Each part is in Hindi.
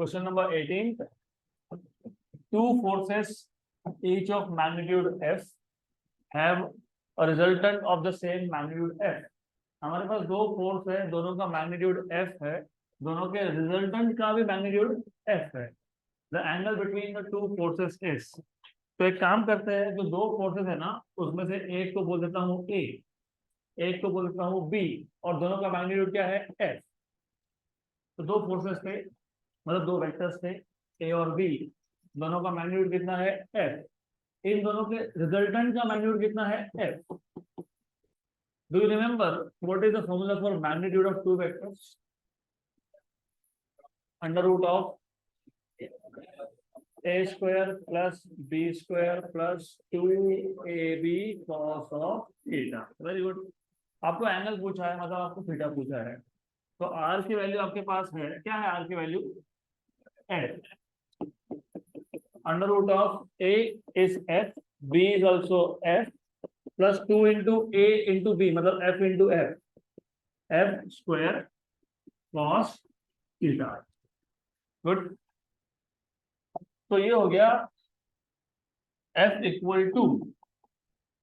Question number 18. Two forces, each of magnitude F, have a resultant of the same magnitude F. हमारे पास दो फोर्स है, दोनों का मैग्नीट्यूड F है, दोनों के रिजल्टेंट का भी मैग्नीट्यूड F है. The angle between the two forces is. तो एक काम करते हैं, जो दो फोर्सेस है ना, उसमें से एक को बोल देता हूँ A, एक को बोल देता हूँ B, और दोनों का मैग्नीट्यूड क्या है? F. तो दो फोर्सेस थे, मतलब दो वेक्टर्स थे A और B, दोनों का मैग्नीट्यूड कितना है? F. इन दोनों के रिजल्टेंट का मैग्नीट्यूड कितना है? F. Do you remember what is the formula for magnitude of two vectors? Under root of A square plus B square plus 2AB cos of theta. Very good. आपको एंगल पूछा है, मतलब आपको थीटा पूछा है, तो R की वैल्यू आपके पास है. क्या है R की value? F. Under root of A is F, B is also F, plus 2 into A into B, मतलब F into F, F square cos theta. Good. तो ये हो गया F equal to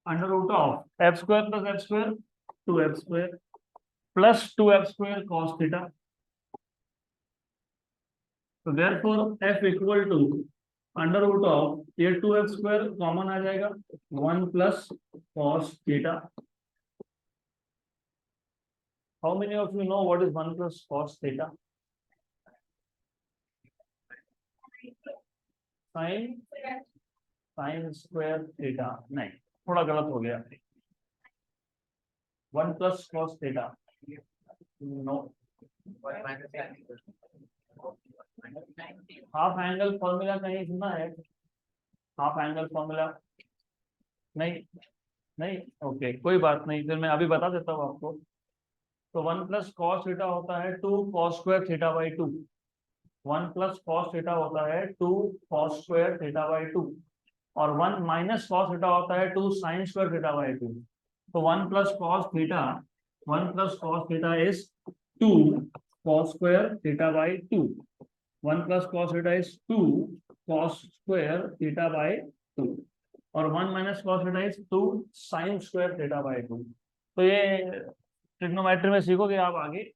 under root of F square plus F square 2F square plus 2F square cos theta. तो therefore F equal to under root of ये 2F स्क्वायर कॉमन आ जाएगा 1 plus cos theta. How many of you know what is 1 plus cos theta? Sine square theta. नहीं, थोड़ा गलत हो गया. 1 plus cos theta. No. Half angle formula कहीं सुना है? हाफ एंगल फॉर्मूला नहीं? नहीं, ओके, कोई बात नहीं, फिर मैं अभी बता देता हूँ आपको. तो 1 प्लस cos थीटा होता है 2 cos square theta by 2. 1 plus cos theta होता है 2 cos स्क्वायर थीटा बाई 2, और 1 माइनस cos थीटा होता है 2 sin स्क्वायर थीटा बाई 2. तो 1 plus cos theta, 1 plus cos theta is 2 cos square theta by 2. 1 plus cos theta is 2 cos square theta by 2, और 1 minus cos theta is 2 sin square theta by 2. तो ये ट्रिग्नोमेट्री में सीखोगे आप आगे.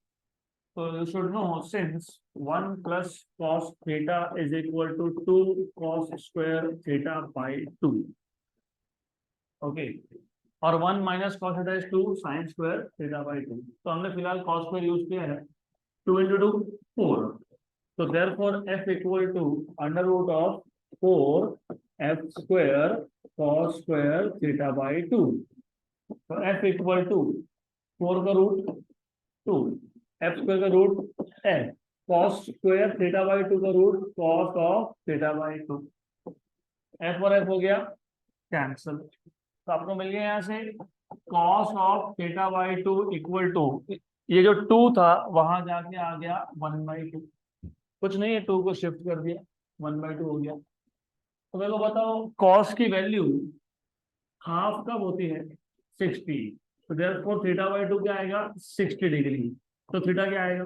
So you should know, since 1 plus cos theta is equal to 2 cos square theta by 2. Okay. और 1 minus cos theta is 2 sin square theta by 2. तो हमने फिलहाल cos square यूज किया है. 2 into 2 4. So therefore f equal to under root of 4 f square cos square theta by 2. तो f equal to 4 का रूट 2, एफ स्क्वायर का root F, cos square theta by 2 का root cos of theta by 2. F और एफ हो गया कैंसल. तो आपको मिल गया यहाँ से cos of theta by 2 equal to, ये जो 2 था वहां जाके आ गया 1/2. कुछ नहीं है, 2 को शिफ्ट कर दिया, 1/2 हो गया. तो मेरे को बताओ कॉस की वैल्यू हाफ कब होती है? 60. तो देयरफॉर थीटा बाई 2 क्या आएगा? 60 डिग्री. तो थीटा क्या आएगा?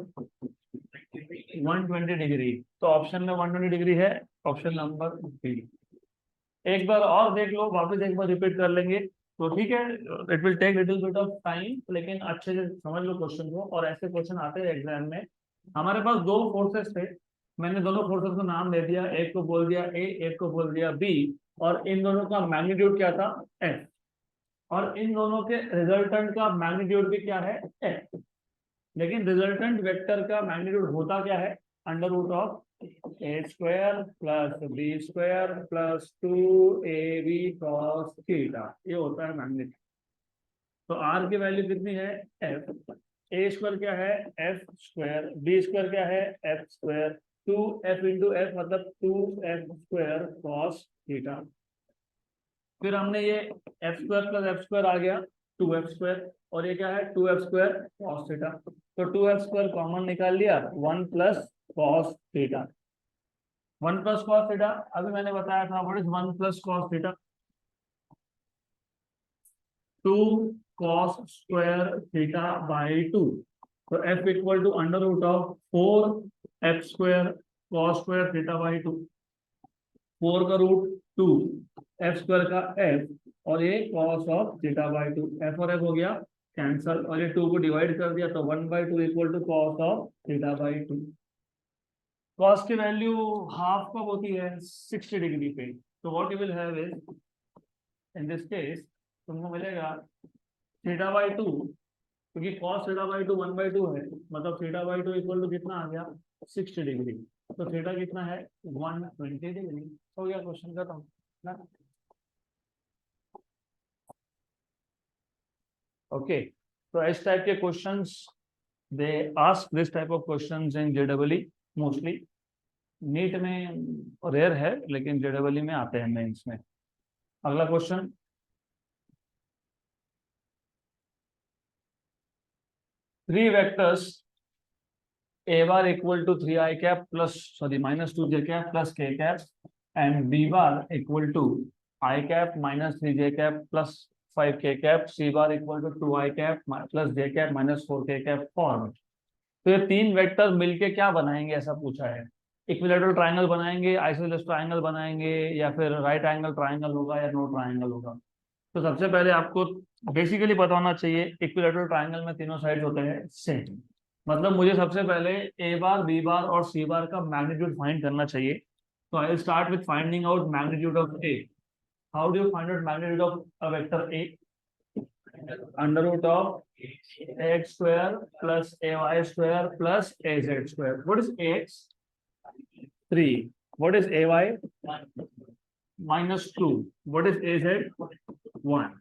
120 डिग्री. तो ऑप्शन में 120 डिग्री है, ऑप्शन नंबर बी. एक बार और देख लो, वापस एक बार रिपीट कर लेंगे तो ठीक है. It will take little bit of time, लेकिन अच्छे से समझ लो क्वेश्चन को. और ऐसे क्वेश्चन आते हैं एग्जाम में. हमारे पास दो फोर्सेस थे, मैंने दोनों फोर्सेस को नाम दे दिया. एक को बोल दिया ए, एक को बोल दिया बी, और इन दोनों का मैग्नीट्यूड क्या था? एफ. और इन दोनों के रिजल्टेंट का मैग्नीट्यूड भी क्या है? एफ. लेकिन रिजल्टेंट वेक्टर का मैग्नीट्यूड होता क्या है? Under root of A square plus B square plus 2ab cos theta. ये होता है मैग्नीट्यूड. तो आर की वैल्यू कितनी है? एफ. ए स्क्वायर क्या है? F square. बी स्क्वायर क्या है? F square. 2f into F मतलब 2f स्क्वायर cos थीटा. फिर हमने ये F square plus F square आ गया 2f स्क्वायर, और ये क्या है? 2f square cos theta. तो 2f स्क्वायर कॉमन निकाल लिया, 1 plus cos theta. 1 plus cos theta अभी मैंने बताया था. What is 1 plus cos theta? 2 cos square theta by 2. तो f equal to under root of 4 f square cos square theta by 2, 4 का रूट 2, एफ स्क्वायर का एफ, और ये cos of theta by 2, F और एफ हो गया कैंसल, और ये 2 को डिवाइड कर दिया तो 1/2 equal to cos of theta by 2। Cos की वैल्यू हाफ कब होती है? 60 डिग्री पे। तो what you will have is, in this case तुमको मिलेगा थीटा बाई 2, क्योंकि कॉस थीटा बाई 2 1/2 है, मतलब थीटा बाई 2 इक्वल टू कितना आ गया? 60 डिग्री। तो थीटा कितना है? 120 डिग्री। हो गया क्वेश्चन खत्म ना। ओके, तो इस टाइप के questions they ask this type of questions in जेडबलई mostly. NEET में रेयर है, लेकिन जेडबलई में आते हैं मेंस में। अगला question, three vectors a bar equal to 3i cap plus minus 2j cap plus k cap and b bar equal to I cap minus 3j cap plus 5k cap, c bar equal to 2i cap plus j cap minus 4k cap form. तो ये तीन वेक्टर मिलके क्या बनाएंगे ऐसा पूछा है। इक्विलेटरल ट्रायंगल बनाएंगे, आइसोसेलेस ट्रायंगल बनाएंगे, या फिर राइट एंगल ट्रायंगल होगा या नो ट्रायंगल होगा। तो सबसे पहले आपको बेसिकली पता होना चाहिए इक्विलेटरल ट्रायंगल में तीनों साइड होते हैं सेम। मतलब मुझे सबसे पहले ए बार, बी बार और सी बार का मैग्नीट्यूड फाइंड करना चाहिए। तो I will start with finding out magnitude of A. How do you find out magnitude of a vector A? Under root of X square plus A Y square plus A Z square. What is X? 3। What is A Y? -2। What is A Z? 1।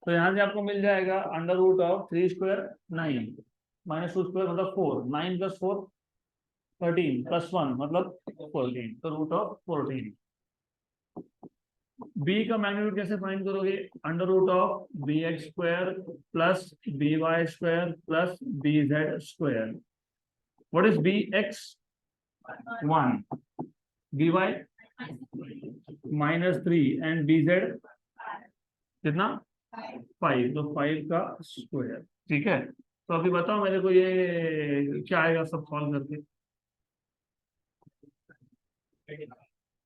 तो यहाँ से आपको मिल जाएगा under root of 3 square 9 -2 square मतलब 4, 9 + 4 13 + 1 मतलब 14, तो रूट ऑफ 14। बी का मैग्नीट्यूड कैसे फाइंड करोगे? Under root of B X square plus B Y square plus B Z square. What is B X? 1, B Y -3 and B Z कितना? 5, तो 5 का स्क्वायर। ठीक है, तो अभी बताओ मेरे को ये क्या आएगा सब सॉल्व करके?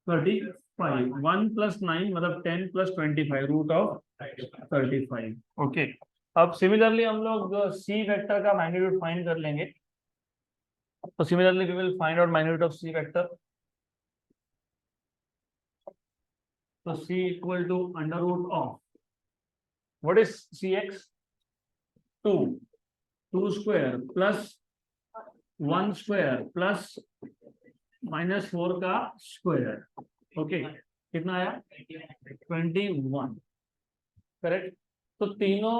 35, 1 + 9 मतलब 10 + 25 रूट ऑफ 35। ओके, अब सिमिलरली हम लोग सी वेक्टर का मैग्नीट्यूड फाइंड कर लेंगे। तो similarly we will find out magnitude of C vector. तो C equal to under root of, what is C x? 2 square plus 1 square plus -4 का स्क्वायर। ओके, कितना आया? 21। करेक्ट। तो तीनों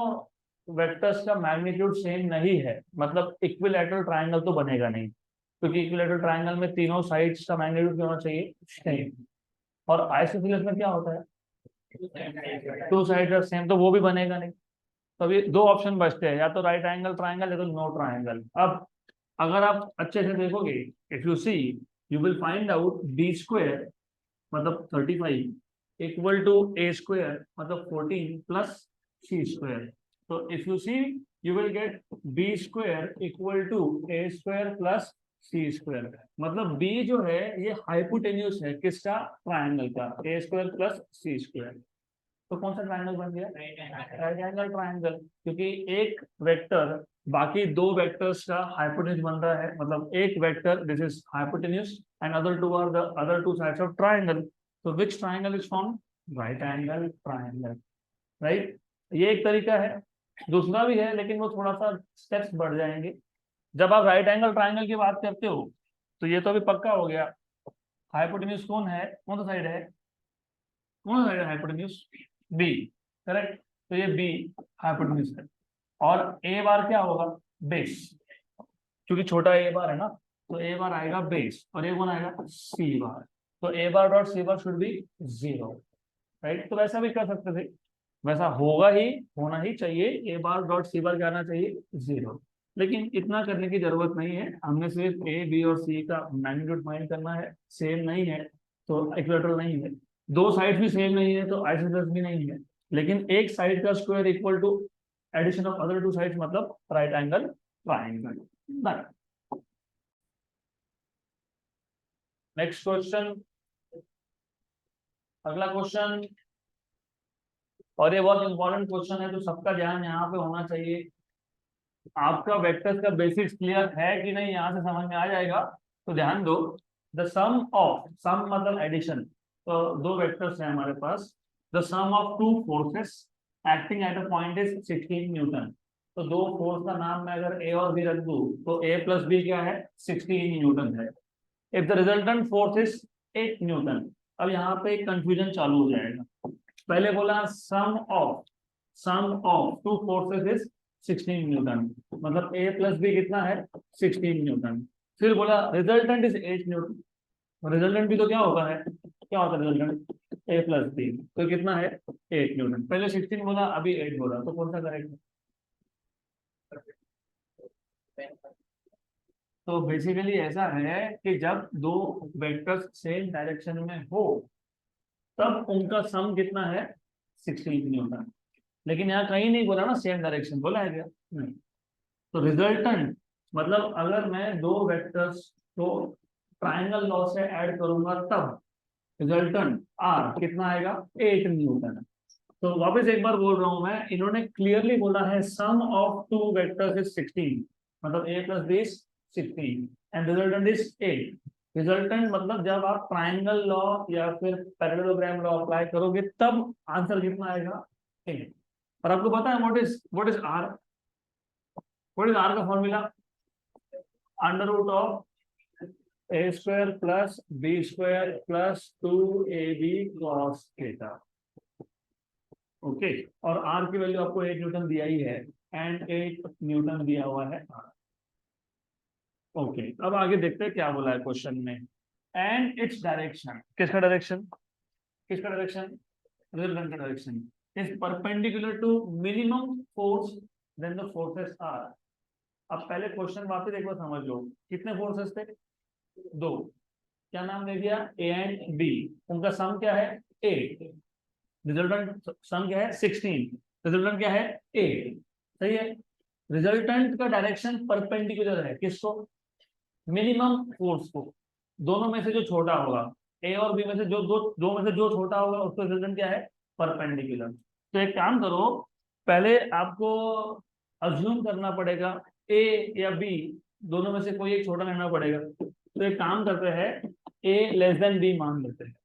वेक्टर्स का मैग्नीट्यूड सेम नहीं है, मतलब इक्विलैटरल ट्रायंगल तो बनेगा नहीं, क्योंकि इक्विलैटरल ट्रायंगल में तीनों साइड्स का मैग्नीट्यूड क्या होना चाहिए? सेम। और आइसोसेलेस में क्या होता है? 2 साइड्स आर सेम, तो वो भी बनेगा नहीं। तो अभी दो ऑप्शन बचते हैं, या तो राइट एंगल ट्रायंगल या तो नो ट्रायंगल। अब अगर आप अच्छे से देखोगे, if you see, you will find out B square मतलब 35 इक्वल टू ए स्क्वायर मतलब 14 प्लस सी स्क्वायर। तो if you see, you will get B square equal to A square plus C square. मतलब बी जो है ये हाइपोटेन्यूस है किसका? ट्रायंगल का, A square plus C square. तो कौन सा ट्रायंगल बन गया? राइट एंगल ट्रायंगल, क्योंकि एक वेक्टर बाकी दो वेक्टर्स का हाइपोटेन्यूस बन रहा है, मतलब एक vector this is hypotenuse and other two are the other two sides of triangle. तो which triangle is form? Right angle triangle. Right, ये एक तरीका है। दूसरा भी है, लेकिन वो थोड़ा सा स्टेप्स बढ़ जाएंगे। जब आप राइट एंगल ट्रायंगल की बात करते हो, तो ये तो अभी पक्का हो गया, हाइपोटेन्यूस कौन है? कौन सा साइड है? कौन सा साइड है हाइपोटेन्यूस? बी। करेक्ट, तो ये बी हाइपोटेन्यूस है। और ए बार क्या होगा? बेस, क्योंकि छोटा ए बार है ना, तो ए बार आएगा बेस, और ये कौन आएगा? C bar. तो A bar dot C bar should be 0। Right, तो वैसा भी कर सकते थे, वैसा होगा ही, होना ही चाहिए, ए बार डॉट सी बार क्या आना चाहिए? 0। लेकिन इतना करने की जरूरत नहीं है, हमने सिर्फ ए बी और सी का मैग्नीट्यूड फाइंड करना है। सेम नहीं है तो इक्वेटर नहीं है, दो साइड भी सेम नहीं है तो आइसोसेलेस भी नहीं है, लेकिन एक साइड का square equal to addition of other two sides मतलब right angle triangle. Next question, अगला क्वेश्चन, और ये बहुत इंपॉर्टेंट क्वेश्चन है तो सबका ध्यान यहाँ पे होना चाहिए। आपका वेक्टर्स का बेसिक्स क्लियर है कि नहीं, यहाँ से समझ में आ जाएगा, तो ध्यान दो। द सम ऑफ, सम मतलब एडिशन, तो दो वेक्टर्स हैं हमारे पास। The sum of two forces acting at a point is 16 newton. तो दो फोर्स का नाम मैं अगर ए और बी रख दूं तो ए प्लस बी क्या है, 16 न्यूटन है। If the resultant force is 8 newton. अब यहाँ पे कंफ्यूजन चालू हो जाएगा। पहले बोला sum of two forces is 16 newton, मतलब ए प्लस बी कितना है, 16 न्यूटन। फिर बोला रिजल्टेंट इज 8 न्यूटन। रिजल्टेंट भी तो क्या होता है, क्या होता है रिजल्टेंट, ए प्लस बी, तो कितना है 8 न्यूटन। पहले 16 बोला, अभी 8 बोला, तो कौन सा करेक्ट। तो बेसिकली ऐसा है कि जब दो वेक्टर्स सेम डायरेक्शन में हो तब उनका सम कितना है, 16 न्यूटन। लेकिन यहाँ कहीं नहीं बोला ना सेम डायरेक्शन, बोला है क्या, नहीं। तो रिजल्टेंट मतलब अगर मैं दो वेक्टर्स को ट्रायंगल लॉ से ऐड करूंगा तब रिजल्टेंट आर कितना आएगा, 8 न्यूटन। तो वापस एक बार बोल रहा हूं मैं, इन्होंने क्लियरली बोला है sum of two vectors is 16, मतलब A plus B 16 and resultant is 8। Resultant मतलब जब आप ट्रायंगल लॉ या फिर पैरेललोग्राम लॉ अप्लाई करोगे तब आंसर कितना आएगा, 8। और आपको पता है what is R, what is R का formula, under root of A square plus B square plus 2ab cos theta. Okay, और आर की वैल्यू आपको 8 न्यूटन दिया ही है, एंड 8 न्यूटन दिया हुआ है आर। ओके, अब आगे देखते हैं क्या बोला है क्वेश्चन में। एंड इट्स डायरेक्शन, किसका डायरेक्शन, किसका डायरेक्शन, रिजल्टेंट का direction is perpendicular to minimum force then the forces are. अब पहले क्वेश्चन वापस एक बार समझ लो, कितने फोर्सेस थे, दो, क्या नाम दे दिया, ए एंड बी, उनका सम क्या है 8, रिजल्टेंट सम क्या है 16, रिजल्टेंट क्या है 8, सही है। रिजल्टेंट का डायरेक्शन परपेंडिकुलर है किसको, मिनिमम फोर्स को, दोनों में से जो छोटा होगा, ए और बी में से जो दो में से जो छोटा होगा उसका रिजल्टेंट क्या है, परपेंडिकुलर। तो एक काम करो, पहले आपको अज्यूम करना पड़ेगा ए या बी दोनं में से कोई एक छोटा लेना पड़ेगा। तो एक काम करते हैं, ए लेस देन बी मान लेते हैं।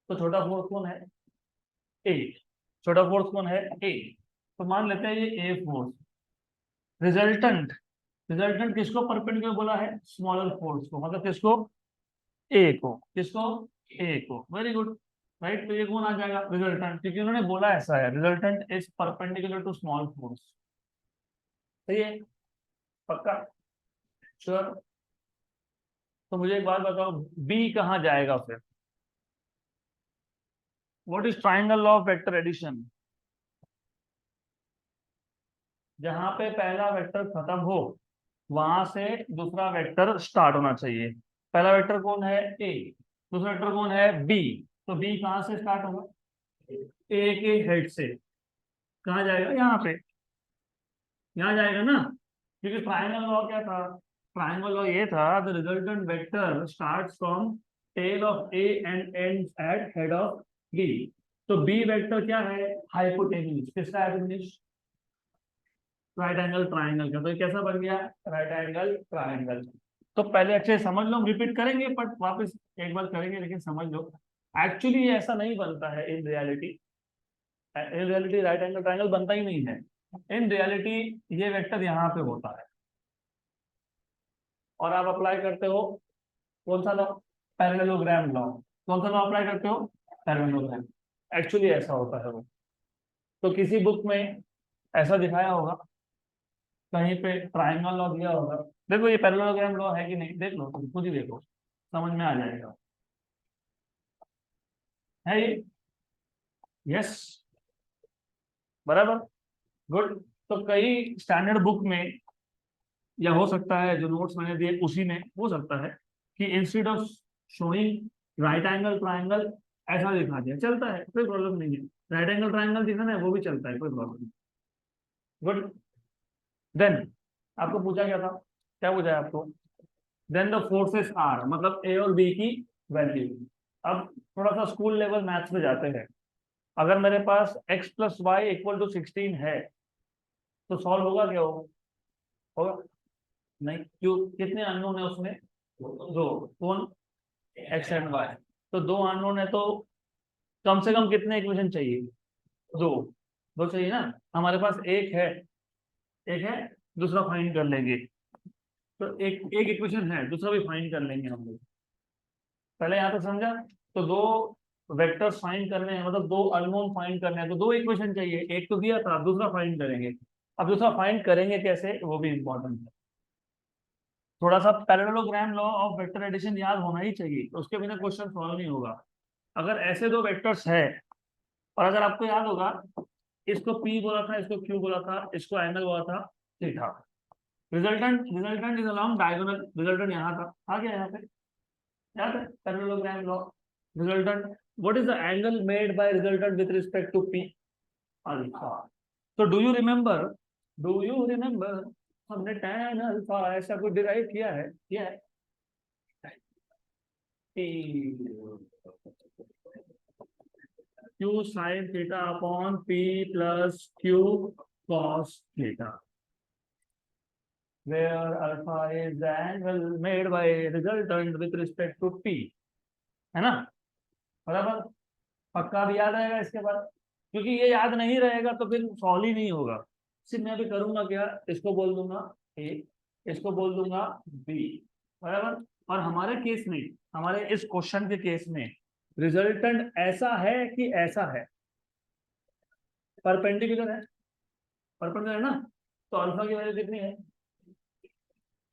तो छोटा फोर्स कौन है, ए, छोटा फोर्स कौन है, ए। तो मान लेते हैं ये ए फोर्स। रिजल्टेंट, रिजल्टेंट किसको परपेंडिकुलर बोला है, स्मॉलर फोर्स को, मतलब किसको, ए को, किसको, ए को, वेरी गुड, राइट। तो ये कौन आ जाएगा, रिजल्टेंट, क्योंकि उन्होंने बोला ऐसा है resultant is perpendicular to small force, सही है, पक्का, श्योर। तो मुझे एक बात बताओ, बी कहाँ जाएगा फिर, what is triangle law of vector addition, जहां पे पहला वेक्टर खत्म हो वहां से दूसरा वेक्टर स्टार्ट होना चाहिए। पहला वेक्टर कौन है, ए, दूसरा वेक्टर कौन है, बी। तो बी कहाँ से स्टार्ट होगा, ए के हेड से, कहाँ जाएगा, यहाँ पे, यहाँ जाएगा ना, क्योंकि ट्राइंगल लॉ क्या था, ट्राइंगल लॉ ये था the resultant vector starts from tail of A and ends at head of B. तो बी वेक्टर क्या है, हाइपोटेन्यूज, किसका हाइपोटेन्यूज, राइट एंगल ट्राइंगल का। तो ये कैसा बन गया, राइट एंगल ट्राइंगल। तो पहले अच्छे से समझ लो, रिपीट करेंगे बट वापस एक बार करेंगे, लेकिन समझ लो एक्चुअली ये ऐसा नहीं बनता है in reality. In reality right angle triangle बनता ही नहीं है, इन रियलिटी ये वेक्टर यहाँ पे होता है और आप अप्लाई करते हो कौन सा लॉ, पैरेललोग्राम लॉ। कौन सा लॉ अप्लाई करते हो, पैरेललोग्राम। एक्चुअली ऐसा होता है वो। तो किसी बुक में ऐसा दिखाया होगा, कहीं पे ट्राइंगल लॉ दिया होगा, देखो ये पैरेललोग्राम लॉ है कि नहीं, देख लो तुम खुद ही देखो, समझ में आ जाएगा, है ये, यस, बराबर, गुड। तो कई स्टैंडर्ड बुक में, या हो सकता है जो नोट्स मैंने दिए उसी में हो सकता है कि instead of showing right angle triangle ऐसा दिखा दिया, चलता है, कोई प्रॉब्लम नहीं है। राइट एंगल ट्राइंगल दिखा ना, वो भी चलता है, कोई प्रॉब्लम नहीं, गुड। देन आपको पूछा क्या था, क्या पूछा है आपको, देन द फोर्सेस आर, मतलब ए और बी की वैल्यू। अब थोड़ा सा स्कूल लेवल मैथ्स में जाते हैं। अगर मेरे पास x plus Y equal to 16 है तो सॉल्व होगा क्या? होगा नहीं, क्यों? कितने अननोन है उसमें? दो। कौन? x and y। तो दो अननोन है तो कम से कम कितने इक्वेशन चाहिए? दो। दो चाहिए ना। हमारे पास एक है, एक है, दूसरा फाइंड कर लेंगे। तो एक एक इक्वेशन है, दूसरा भी फाइंड कर लेंगे हम लोग। पहले यहाँ पे समझा? तो दो वेक्टर्स फाइंड करने हैं, मतलब दो अननोन फाइंड करने हैं, तो दो इक्वेशन चाहिए। एक तो दिया था, दूसरा फाइंड करेंगे। अब दूसरा फाइंड करेंगे कैसे, वो भी इंपॉर्टेंट है। थोड़ा सा parallelogram law of vector addition याद होना ही चाहिए, तो उसके बिना क्वेश्चन सॉल्व नहीं होगा। अगर ऐसे दो वेक्टर्स है, और अगर आपको याद होगा, इसको P बोला था, इसको Q बोला था, इसको एंगल बोला था theta. Resultant resultant is along diagonal, resultant यहाँ था, आ गया यहाँ पे। याद है parallelogram law? Resultant, what is the angle made by resultant with respect to P? Alpha. तो डू यू रिमेम्बर हमने tan अल्फा ऐसा कुछ डिराइव किया है? किया है। Q sine theta upon P plus Q cos theta, where alpha is the angle made by resultant with respect to P, है ना? बराबर। पक्का भी याद रहेगा इसके बाद, क्योंकि ये याद नहीं रहेगा तो फिर सॉल्व ही नहीं होगा। सिर्फ मैं भी करूंगा क्या, इसको बोल दूंगा ए, इसको बोल दूंगा बी, बराबर। और हमारे केस में, हमारे इस क्वेश्चन के केस में रिजल्टेंट ऐसा है कि ऐसा है, परपेंडिकुलर है, परपेंडिकुलर है ना। तो अल्फा की वैल्यू कितनी है?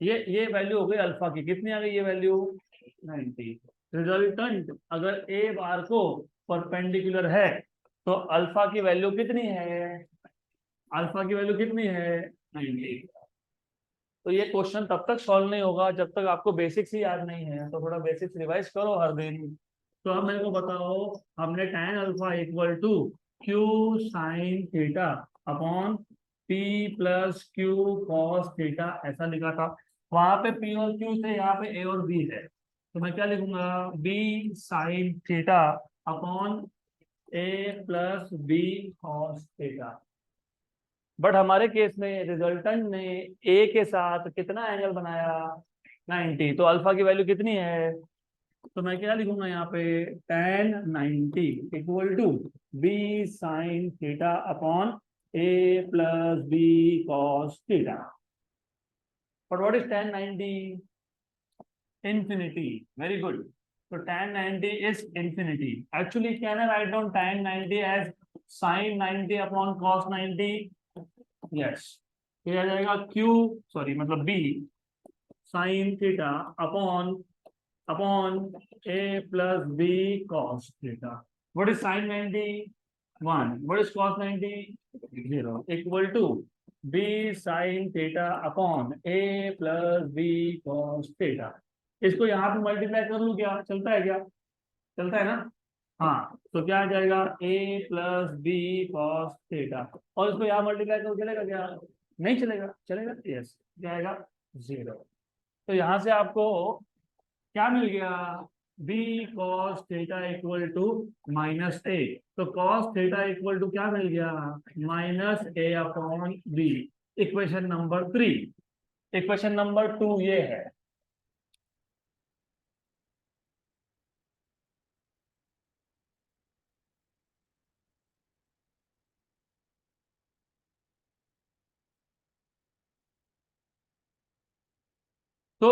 ये वैल्यू हो गई अल्फा की, कितनी आ गई ये वैल्यू? 90। रिजल्टेंट अगर ए बार को परपेंडिकुलर है तो अल्फा की वैल्यू कितनी है? अल्फा की वैल्यू कितनी है? 90। तो ये क्वेश्चन तब तक सॉल्व नहीं होगा जब तक आपको बेसिक्स ही याद नहीं है। तो थोड़ा बेसिक्स रिवाइज करो हर दिन। तो अब मेरे को बताओ, हमने tan alpha equal to Q sine theta upon P plus Q cos theta ऐसा लिखा था। वहां पे P और Q थे, यहाँ पे A और B है, तो मैं क्या लिखूंगा? B sine theta upon A plus B cos theta. But हमारे केस में रिजल्टेंट ने ए के साथ कितना एंगल बनाया? 90। तो अल्फा की वैल्यू कितनी है? तो मैं क्या लिखूंगा यहाँ पे? tan 90 equal to B sine theta upon A plus B cos theta. But what is tan 90? Infinity. Very good. So tan 90 is infinity. Actually, can I write down tan 90 as sin 90 upon cos 90? Yes. ये आ जाएगा Q, सॉरी मतलब B sine theta upon upon A plus B cos theta. What is sine 90? 1। What is cos 90? 0 equal to B sine theta upon A plus B cos theta. इसको यहाँ पे मल्टीप्लाई कर लूँ क्या? चलता है क्या? चलता है ना? हाँ, तो क्या आ जाएगा? A plus B cos theta. और इसको यहाँ मल्टीप्लाई करो, चलेगा क्या? नहीं चलेगा। चलेगा, यस। क्या आएगा? 0। तो यहाँ से आपको क्या मिल गया? b cos theta equal to -a। तो cos थीटा इक्वल टू क्या मिल गया? -a upon b। Equation number 3। Equation number 2 ये है। तो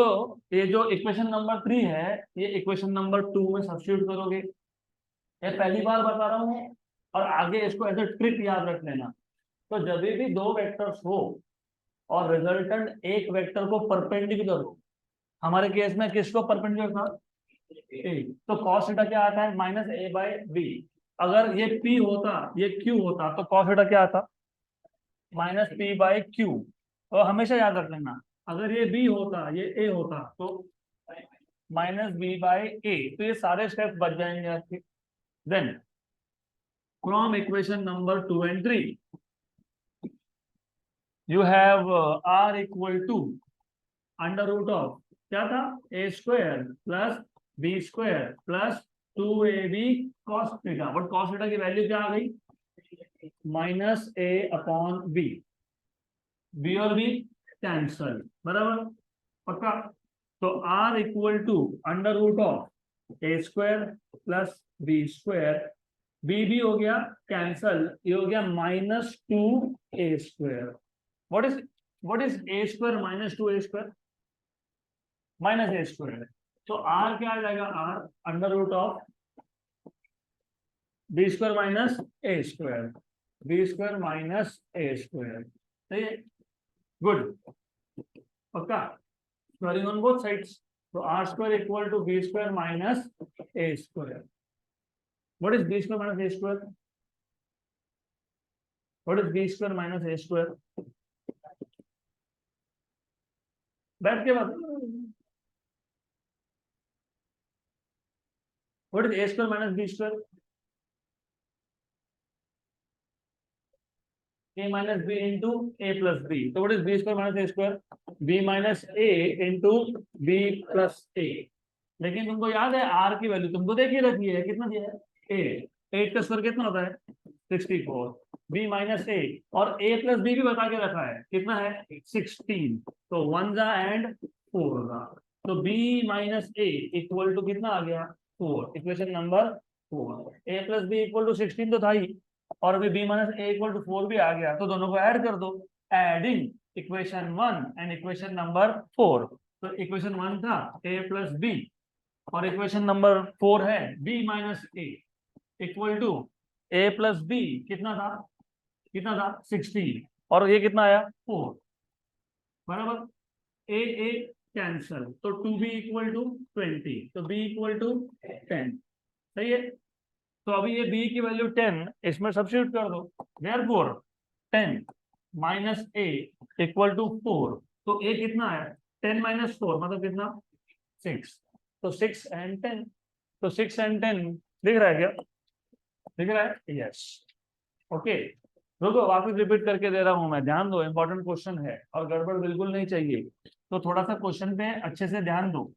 ये जो इक्वेशन नंबर 3 है, ये इक्वेशन नंबर 2 में सब्स्टिट्यूट करोगे। ये पहली बार बता रहा हूँ, और आगे इसको एज ए ट्रिक याद रख लेना। तो जब भी दो वेक्टर्स हो और रिजल्टेंट एक वेक्टर को परपेंडिकुलर हो, हमारे केस में किसको परपेंडिकुलर था? ए। तो cos थीटा क्या आता है? -a/b। अगर ये p होता, ये q होता, तो cos थीटा क्या आता? -p/q। तो हमेशा याद रख लेना, अगर ये b होता, ये a होता, तो -b/a। तो ये सारे स्टेप्स बच जाएंगे आपके। Then from equation number 2 and 3 you have r equal to under root of क्या था, A square plus B square plus 2ab cos theta, but cos theta की वैल्यू क्या आ गई, माइनस ए अपॉन बी और बी कैंसल, बराबर, पक्का। तो R equal to under root of A square plus B square, B हो गया कैंसल, ये हो गया -2a square. What is A square -2a square, -a square. तो आर क्या आ जाएगा, R under root of B square minus A square, B square minus A square, सही है, गुड, पक्का, स्क्वायरिंग ऑन बोथ साइड्स। तो R square equal to B square minus A square. What is B square minus A square, what is B square minus A square, बैठ के बात, what is A square minus B square, a minus b into a plus b, so what is b square minus a square, b minus a into b plus a। लेकिन तुमको याद है r की वैल्यू तुमको देखी रखी है, कितना दिया है, a, 8 का स्क्वायर कितना होता है 64, b माइनस a, और a प्लस b भी बता के रखा है, कितना है 16, तो 1 जा एंड 4 जा, तो b minus a equal to कितना आ गया 4, equation number 4, a plus b equal to 16 तो था ही, और अभी b minus A equal to 4 भी आ गया, तो दोनों को ऐड कर दो, adding equation 1 and equation number 4। तो इक्वेशन 1 था a प्लस बी, और इक्वेशन नंबर 4 है b minus A equal to a plus B, कितना था 16, और ये कितना आया 4, बराबर, a कैंसल, तो 2b इक्वल टू 20, तो b इक्वल टू 10, सही है। तो अभी ये b की वैल्यू 10 इसमें सब्स्टिट्यूट कर दो, therefore 10 minus a equal to 4, तो a कितना है 10 माइनस 4 मतलब कितना 6, तो 6 एंड 10, तो 6 एंड 10 दिख रहा है क्या, दिख रहा है, यस, ओके। रुको वापस रिपीट करके दे रहा हूं मैं, ध्यान दो, इंपॉर्टेंट क्वेश्चन है और गड़बड़ बिल्कुल नहीं चाहिए, तो थोड़ा सा क्वेश्चन पे अच्छे से ध्यान दो।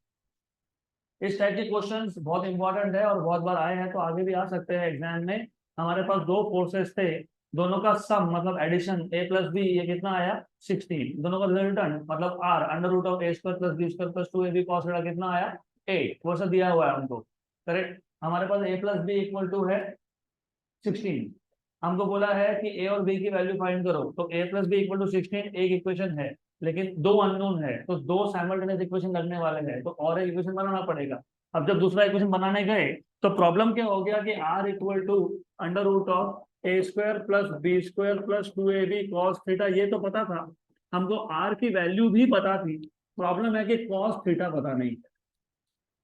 इस टाइप के क्वेश्चंस बहुत इंपॉर्टेंट है और बहुत बार आए हैं, तो आगे भी आ सकते हैं एग्जाम में। हमारे पास दो फोर्सेस थे, दोनों का सम मतलब एडिशन a प्लस बी, ये कितना आया 16, दोनों का रिजल्टेंट मतलब r under root of a square plus B square plus 2ab cos theta कितना आया 8, वो सब दिया हुआ है हमको, करेक्ट। हमारे पास a plus B equal to है 16, हमको बोला है कि a और b की वैल्यू फाइंड करो, तो a plus B equal to 16 एक इक्वेशन है, लेकिन दो अननोन है, तो दो साइमल्टेनियस इक्वेशन लगने वाले हैं, तो और एक इक्वेशन बनाना पड़ेगा। अब जब दूसरा इक्वेशन बनाने गए तो प्रॉब्लम क्या हो गया कि r equal to under root of A square plus B square plus 2ab cos theta, ये तो पता था हमको, r की वैल्यू भी पता थी, प्रॉब्लम है कि cos थीटा पता नहीं,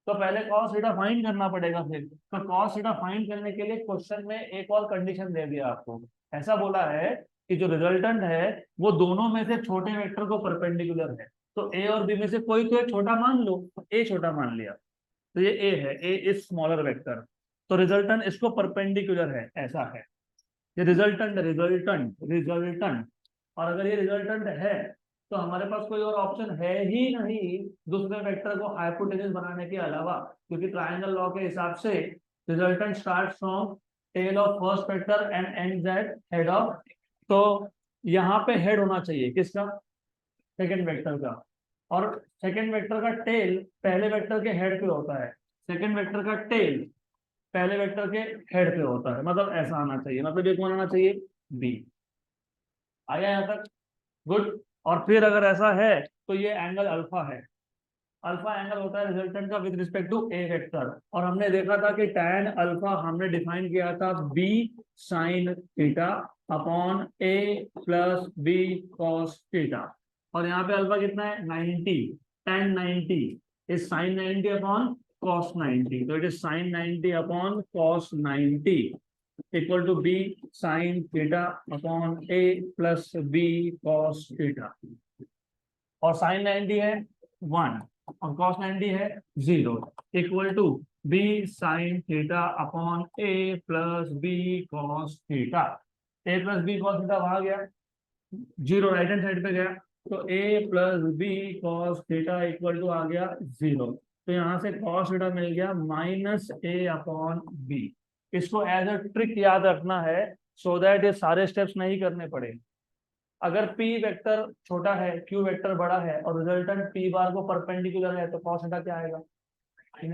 तो पहले cos थीटा फाइंड करना पड़ेगा। फिर तो cos थीटा फाइंड करने के लिए क्वेश्चन में एक और कंडीशन दे दिया आपको, ऐसा बोला है कि जो रिजल्टेंट है वो दोनों में से छोटे वेक्टर को परपेंडिकुलर है, तो a और b में से कोई तो एक छोटा मान लो, a छोटा मान लिया, तो ये a है, a इज स्मॉलर वेक्टर, तो रिजल्टेंट इसको परपेंडिकुलर है, ऐसा है, ये रिजल्टेंट रिजल्टेंट रिजल्टेंट, और अगर ये रिजल्टेंट है तो हमारे पास कोई और ऑप्शन है ही नहीं दूसरे वेक्टर को हाइपोटेन्यूज बनाने के अलावा, क्योंकि ट्रायंगल लॉ के हिसाब से resultant start from tail of first vector and ends at head of, तो यहाँ पे हेड होना चाहिए किसका, सेकेंड वेक्टर का, और सेकेंड वेक्टर का टेल पहले वेक्टर के हेड पे होता है, सेकेंड वेक्टर का टेल पहले वेक्टर के हेड पे होता है, मतलब ऐसा आना चाहिए, मतलब ये कौन आना चाहिए बी, आया यहाँ तक, गुड। और फिर अगर ऐसा है तो ये एंगल अल्फा है, अल्फा एंगल होता है रिजल्टेंट का with respect to A vector, और हमने देखा था कि tan अल्फा हमने डिफाइन किया था b sin theta upon a plus b cos theta, और यहाँ पे अल्फा कितना है 90, tan 90 is sin 90 upon cos 90, तो it is sin 90 upon cos 90 equal to b sin theta upon a plus b cos theta, और sin 90 है 1 और cos 90 है 0, equal to b sin theta upon a plus b cos theta, a plus b cos theta वहां गया 0 राइट हैंड साइड पे गया, तो a plus B cos theta equal to आ गया 0। तो यहाँ से कॉस थीटा मिल गया माइनस ए अपॉन बी। इसको एज अ ट्रिक याद रखना है सो दैट ये सारे स्टेप्स नहीं करने पड़े। अगर p वेक्टर छोटा है q वेक्टर बड़ा है और रिजल्टेंट p बार को परपेंडिकुलर है तो कॉस थीटा क्या आएगा,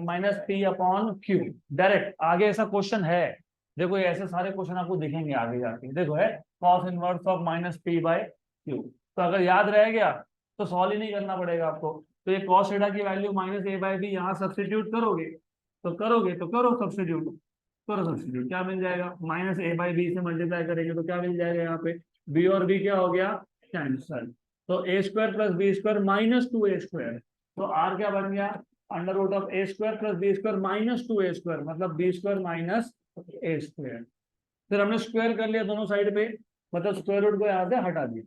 minus P upon Q. Direct आगे ऐसा क्वेश्चन है, देखो ये ऐसे सारे क्वेश्चन आपको दिखेंगे आगे जाके, देखो है cos inverse of minus P by Q. तो अगर याद रह गया तो सॉल्व ही नहीं करना पड़ेगा आपको। तो ये कॉस थीटा की वैल्यू माइनस ए बाय बी यहाँ सब्सटीट्यूट करोगे तो करो सब्सटीट्यूट, करो सब्सटीट्यूट, क्या मिल जाएगा, माइनस ए बाई बी से मल्टीप्लाई करेंगे तो क्या मिल जाएगा, यहाँ पे बी और बी क्या हो गया, कैंसल। तो A square plus B square minus two A square, तो आर क्या बन गया, under root of A square plus B square minus two A square, मतलब B square minus A square. फिर हमने स्क्वायर कर लिया दोनों साइड पे, मतलब स्क्वायर रूट को यहाँ से हटा दिया,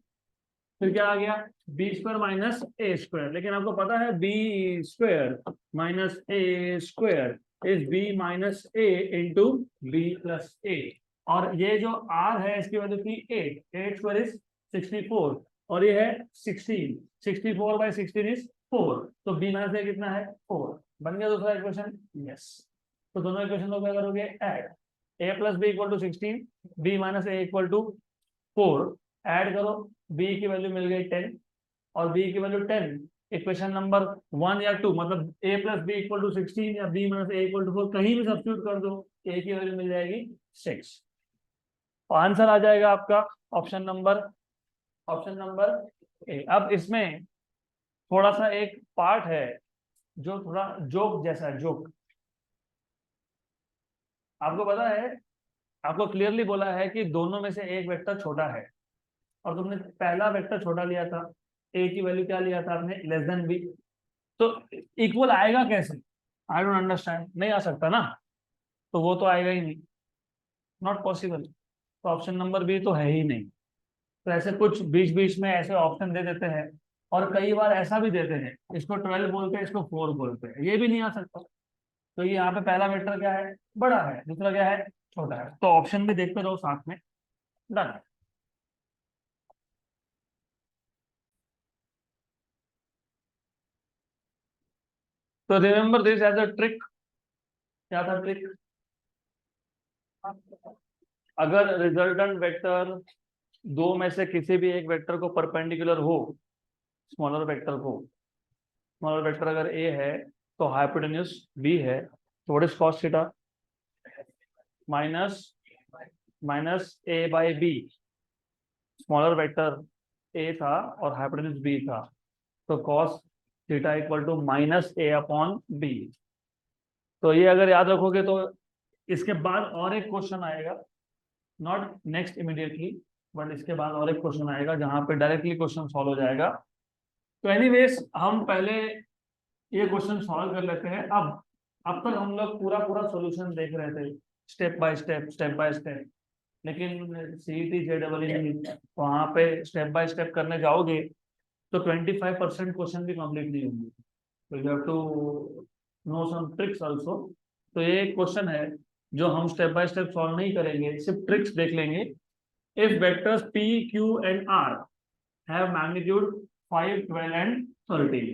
फिर क्या आ गया B square minus A square. लेकिन आपको पता है B square minus A square is B minus A into B plus A. और ये जो आर है इसकी वजह थी 8 स्क्वायर इज 64 और ये है 16, 64 बाई 16 इज 4, तो बी माइनस ए कितना है 4। बन गया दूसरा इक्वेशन, यस। तो दोनों इक्वेशन को क्या करोगे, add, A plus B equal to 16, B minus A equal to 4, add करो, b की वैल्यू मिल गई 10 और b की वैल्यू 10। इक्वेशन नंबर 1 या 2 मतलब a plus B equal to 16 या b minus A equal to 4 कहीं भी सब्स्टिट्यूट कर दो, a की वैल्यू मिल जाएगी 6। आंसर आ जाएगा आपका ऑप्शन नंबर ए। अब इसमें थोड़ा सा एक पार्ट है जो थोड़ा जोक जैसा है, जोक। आपको पता है, आपको क्लियरली बोला है कि दोनों में से एक वेक्टर छोटा है और तुमने पहला वेक्टर छोटा लिया था, ए की वैल्यू क्या लिया था आपने, लेस देन बी। तो इक्वल आएगा कैसे, आई डोंट अंडरस्टैंड, नहीं आ सकता ना, तो वो तो आएगा ही नहीं, नॉट पॉसिबल। तो ऑप्शन नंबर बी तो है ही नहीं। तो ऐसे कुछ बीच बीच में ऐसे ऑप्शन दे देते हैं और कई बार ऐसा भी देते हैं, इसको 12 बोलते हैं, इसको 4 बोलते हैं, ये भी नहीं आ सकता। तो ये यहाँ पे पहला वेक्टर क्या है, बड़ा है, दूसरा क्या है, छोटा है। तो ऑप्शन भी देखते रहो साथ में, डन। तो remember this as a trick. क्या था ट्रिक, अगर रिजल्टेंट वेक्टर दो में से किसी भी एक वेक्टर को परपेंडिकुलर हो, स्मॉलर वेक्टर को, स्मॉलर वेक्टर अगर ए है तो हाइपोटेन्यूज बी है, तो what is cos theta, minus minus A by B. Smaller vector A था और हाइपोटेन्यूज बी था, तो cos theta equal to minus A upon B. तो ये अगर याद रखोगे तो इसके बाद और एक क्वेश्चन आएगा, नॉट नेक्स्ट इमीडिएटली, बट इसके बाद और एक क्वेश्चन आएगा जहां पे डायरेक्टली क्वेश्चन सॉल्व हो जाएगा। तो एनीवेज हम पहले ये क्वेश्चन सॉल्व कर लेते हैं। अब तक हम लोग पूरा पूरा सॉल्यूशन देख रहे थे, step by step, step by step. लेकिन सीईटी जेईई वहां पे स्टेप बाय स्टेप करने जाओगे तो 25% क्वेश्चन भी कंप्लीट नहीं होंगे, तो you have to know some tricks also. तो ये एक क्वेश्चन है जो हम स्टेप बाय स्टेप सॉल्व नहीं करेंगे, सिर्फ ट्रिक्स देख लेंगे। If vectors p q and r have magnitude 5 12 and 13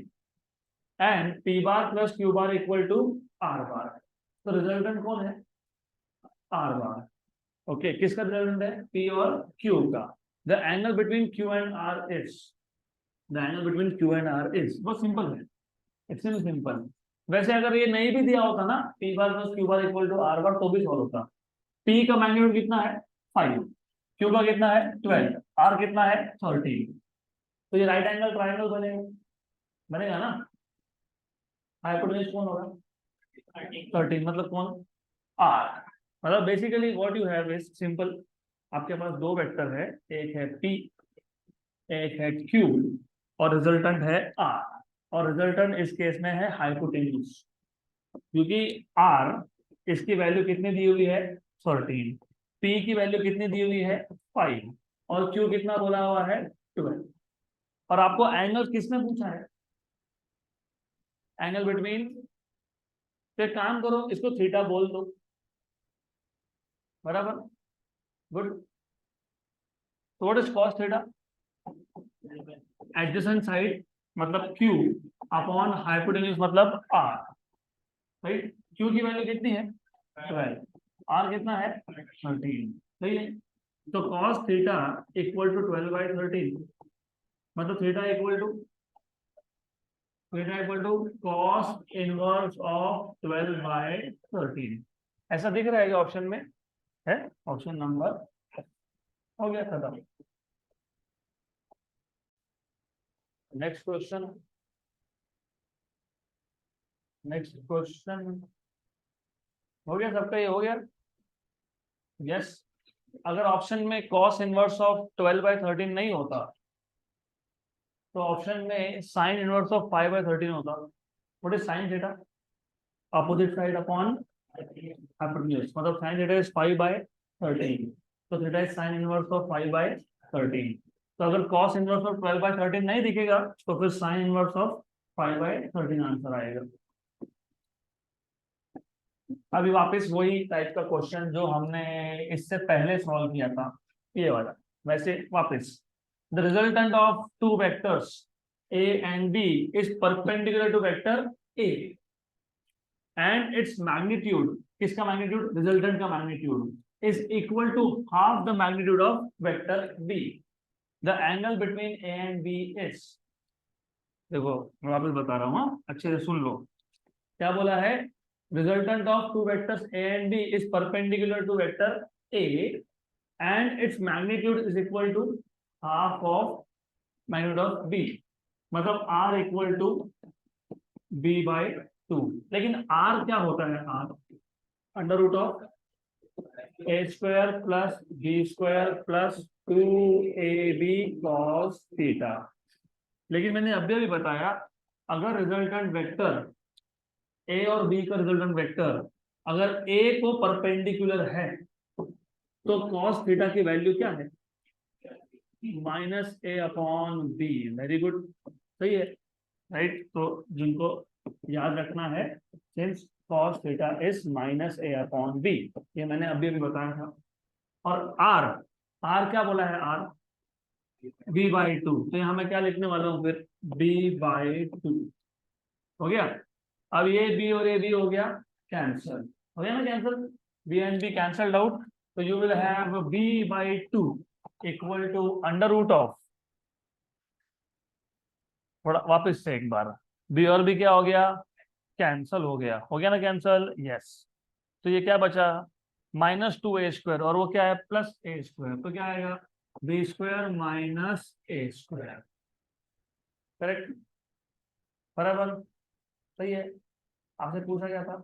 and p bar plus q bar equal to r bar, तो रिजल्टेंट कौन है, r bar। ओके किसका रिजल्टेंट है, p और q का। The angle between q and r is, the angle between q and r is, बहुत सिंपल है, एक्सट्रीमली सिंपल। वैसे अगर ये नहीं भी दिया होता ना, p bar plus q bar equal to r bar, तो भी सॉल्व होता। p का मैग्नीट्यूड कितना है 5, q का कितना है 12, r कितना है 13, तो ये राइट एंगल ट्राइंगल बनेगा, बनेगा ना। हाइपोटेन्यूज कौन होगा 13, मतलब कौन, r। मतलब basically what you have is simple, आपके पास दो वेक्टर है, एक है p, एक है q और रिजल्टेंट है r। और रिजल्टेंट इस केस में है हाइपोटेन्यूज, क्योंकि r इसकी वैल्यू कितनी दी हुई है 13, p की वैल्यू कितनी दी हुई है 5 और q कितना बोला हुआ है 12। और आपको एंगल किसने पूछा है, एंगल बिटवीन, तो एक काम करो इसको थीटा बोल दो, बराबर, गुड। तो what is cos theta, adjacent side मतलब Q अपॉन हाइपोटेन्यूज मतलब R, राइट। Q की वैल्यू कितनी है 12, R कितना है 13, सही है। तो cos थीटा इक्वल टू 12/13, मतलब theta equal to cos inverse of 12/13, ऐसा दिख रहा है ऑप्शन में, है ऑप्शन नंबर, हो गया खत्म। नेक्स्ट क्वेश्चन, हो गया सबका, ये हो गया, यस। अगर ऑप्शन में cos इनवर्स ऑफ 12/13 नहीं होता तो ऑप्शन में sin इनवर्स ऑफ 5/13 होता। What is sin theta, opposite side upon hypotenuse, मतलब sin थीटा इज 5/13, तो theta is sin inverse of 5/13। तो अगर cos इनवर्स ऑफ 12/13 नहीं दिखेगा तो फिर sin इनवर्स ऑफ 5/13 आंसर आएगा। अभी वापस वही टाइप का क्वेश्चन जो हमने इससे पहले सॉल्व किया था, ये वाला। वैसे वापस, the resultant of two vectors a and b is perpendicular to vector a and its magnitude, किसका मैग्नीट्यूड, रिजल्टेंट का magnitude is equal to half the magnitude of vector b, the angle between a and b is। देखो मैं वापस बता रहा हूँ, अच्छे से सुन लो। क्या बोला है, resultant of two vectors a and b is perpendicular to vector a and its magnitude is equal to half of magnitude of b, मतलब r equal to b/2। लेकिन r क्या होता है, r under root of a square plus b square plus 2ab cos theta. लेकिन मैंने अभी बताया अगर रिजल्टेंट वेक्टर ए और बी का रिजल्टेंट वेक्टर अगर ए को परपेंडिकुलर है तो cos थीटा की वैल्यू क्या है, -a/b। वेरी गुड, सही है, राइट। तो जिनको याद रखना है, since cos theta is -a/b, ये मैंने अभी बताया था। और r क्या बोला है, r b/2, तो यहाँ मैं क्या लिखने वाला हूँ फिर, b/2 हो गया। अब ये बी और ए बी हो गया कैंसल, हो गया ना cancel, B and B cancelled out, तो you will have b/2 equal to under root of, थोड़ा वापस से एक बार, बी और बी क्या हो गया, कैंसल हो गया ना कैंसल, यस। तो ये क्या बचा, -2a² और वो क्या है +a², तो क्या आएगा b² -a², करेक्ट, बराबर, सही है। आपसे पूछा क्या था,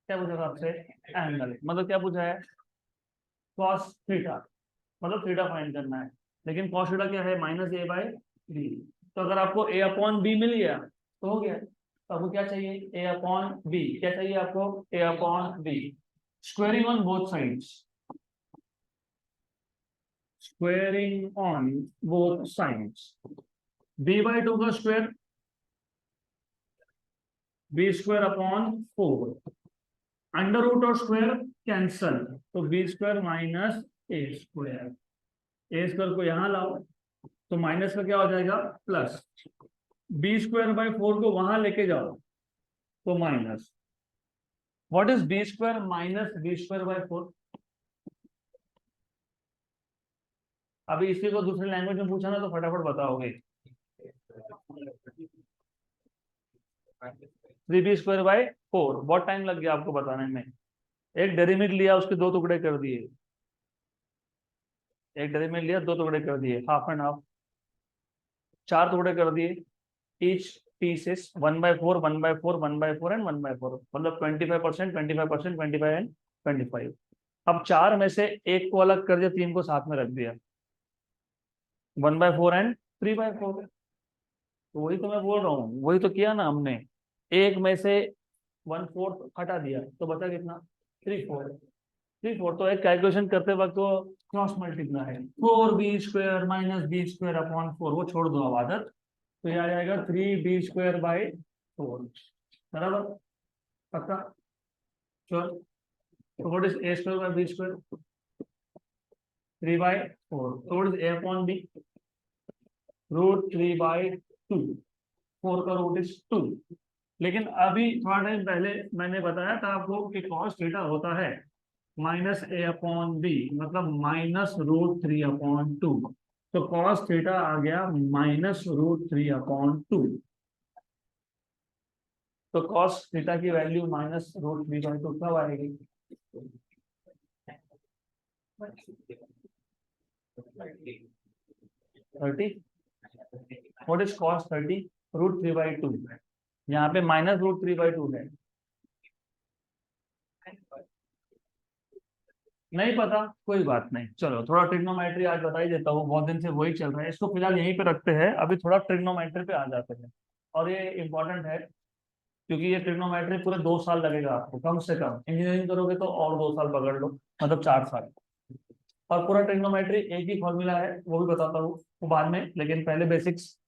क्या पूछा था आपसे, एंगल, मतलब क्या पूछा है, cos थीटा, मतलब थीटा फाइंड करना है। लेकिन cos थीटा क्या है, -a/b, तो अगर आपको a/b मिल गया तो हो गया। तो आपको क्या चाहिए, a/b, क्या चाहिए आपको, a/b, squaring on both sides, squaring on both sides, b/2 का स्क्वायर b²/4, अंडर रूट और स्क्वायर कैंसल, तो b² -a², को यहां लाओ तो माइनस का क्या हो जाएगा प्लस, b²/4 को वहां लेके जाओ तो minus, what is b² -b²/4। अभी इसी को दूसरी लैंग्वेज में पूछा ना तो फटाफट बताओगे, 3b²/4, बहुत टाइम लग गया आपको बताने में। एक डेरिमिट लिया, उसके दो टुकड़े कर दिए, एक डेरिमिट लिया, दो टुकड़े कर दिए, हाफ एंड हाफ, चार टुकड़े कर दिए, ईच पीसेस 1/4 1/4 1/4 एंड 1/4, मतलब 25%, 25%, 25 एंड 25। अब चार में से एक को अलग कर दिया, तीन को साथ में रख दिया, 1/4 एंड 3/4। तो वही तो मैं बोल रहा हूँ, वही तो किया ना हमने, एक में से 1/4 हटा दिया तो बचा कितना, 3/4। तो एक कैलकुलेशन करते वक्त वो क्रॉस मल्टीप्लाई है, 4b² -b²/4, वो छोड़ दो अब आदत, तो ये आ जाएगा 3b²/4, बराबर, पक्का, श्योर। तो व्हाट इज a²/b², 3/4, तो व्हाट इज a/b, √3/2, 4 का रूट इज 2। लेकिन अभी थोड़ा टाइम पहले मैंने बताया था आपको कि कॉस थीटा होता है -a/b, मतलब -√3/2। तो कॉस थीटा आ गया -√3/2। तो कॉस थीटा की वैल्यू -√3/2 कब आएगी? 30। What is cos 30? √3/2। यहाँ पे -√3/2 है। नहीं पता, कोई बात नहीं, चलो थोड़ा ट्रिग्नोमेट्री आज बता ही देता हूँ, बहुत दिन से वही चल रहा है, इसको फिलहाल यहीं पे रखते हैं, अभी थोड़ा ट्रिग्नोमेट्री पे आ जाते हैं। और ये इंपॉर्टेंट है क्योंकि ये ट्रिग्नोमेट्री पूरे 2 साल लगेगा आपको कम से कम, इंजीनियरिंग करोगे तो और 2 साल पकड़ लो, मतलब 4 साल। और पूरा ट्रिग्नोमेट्री एक ही फॉर्मूला है, वो भी बताता हूँ वो बाद में, लेकिन पहले बेसिक्स।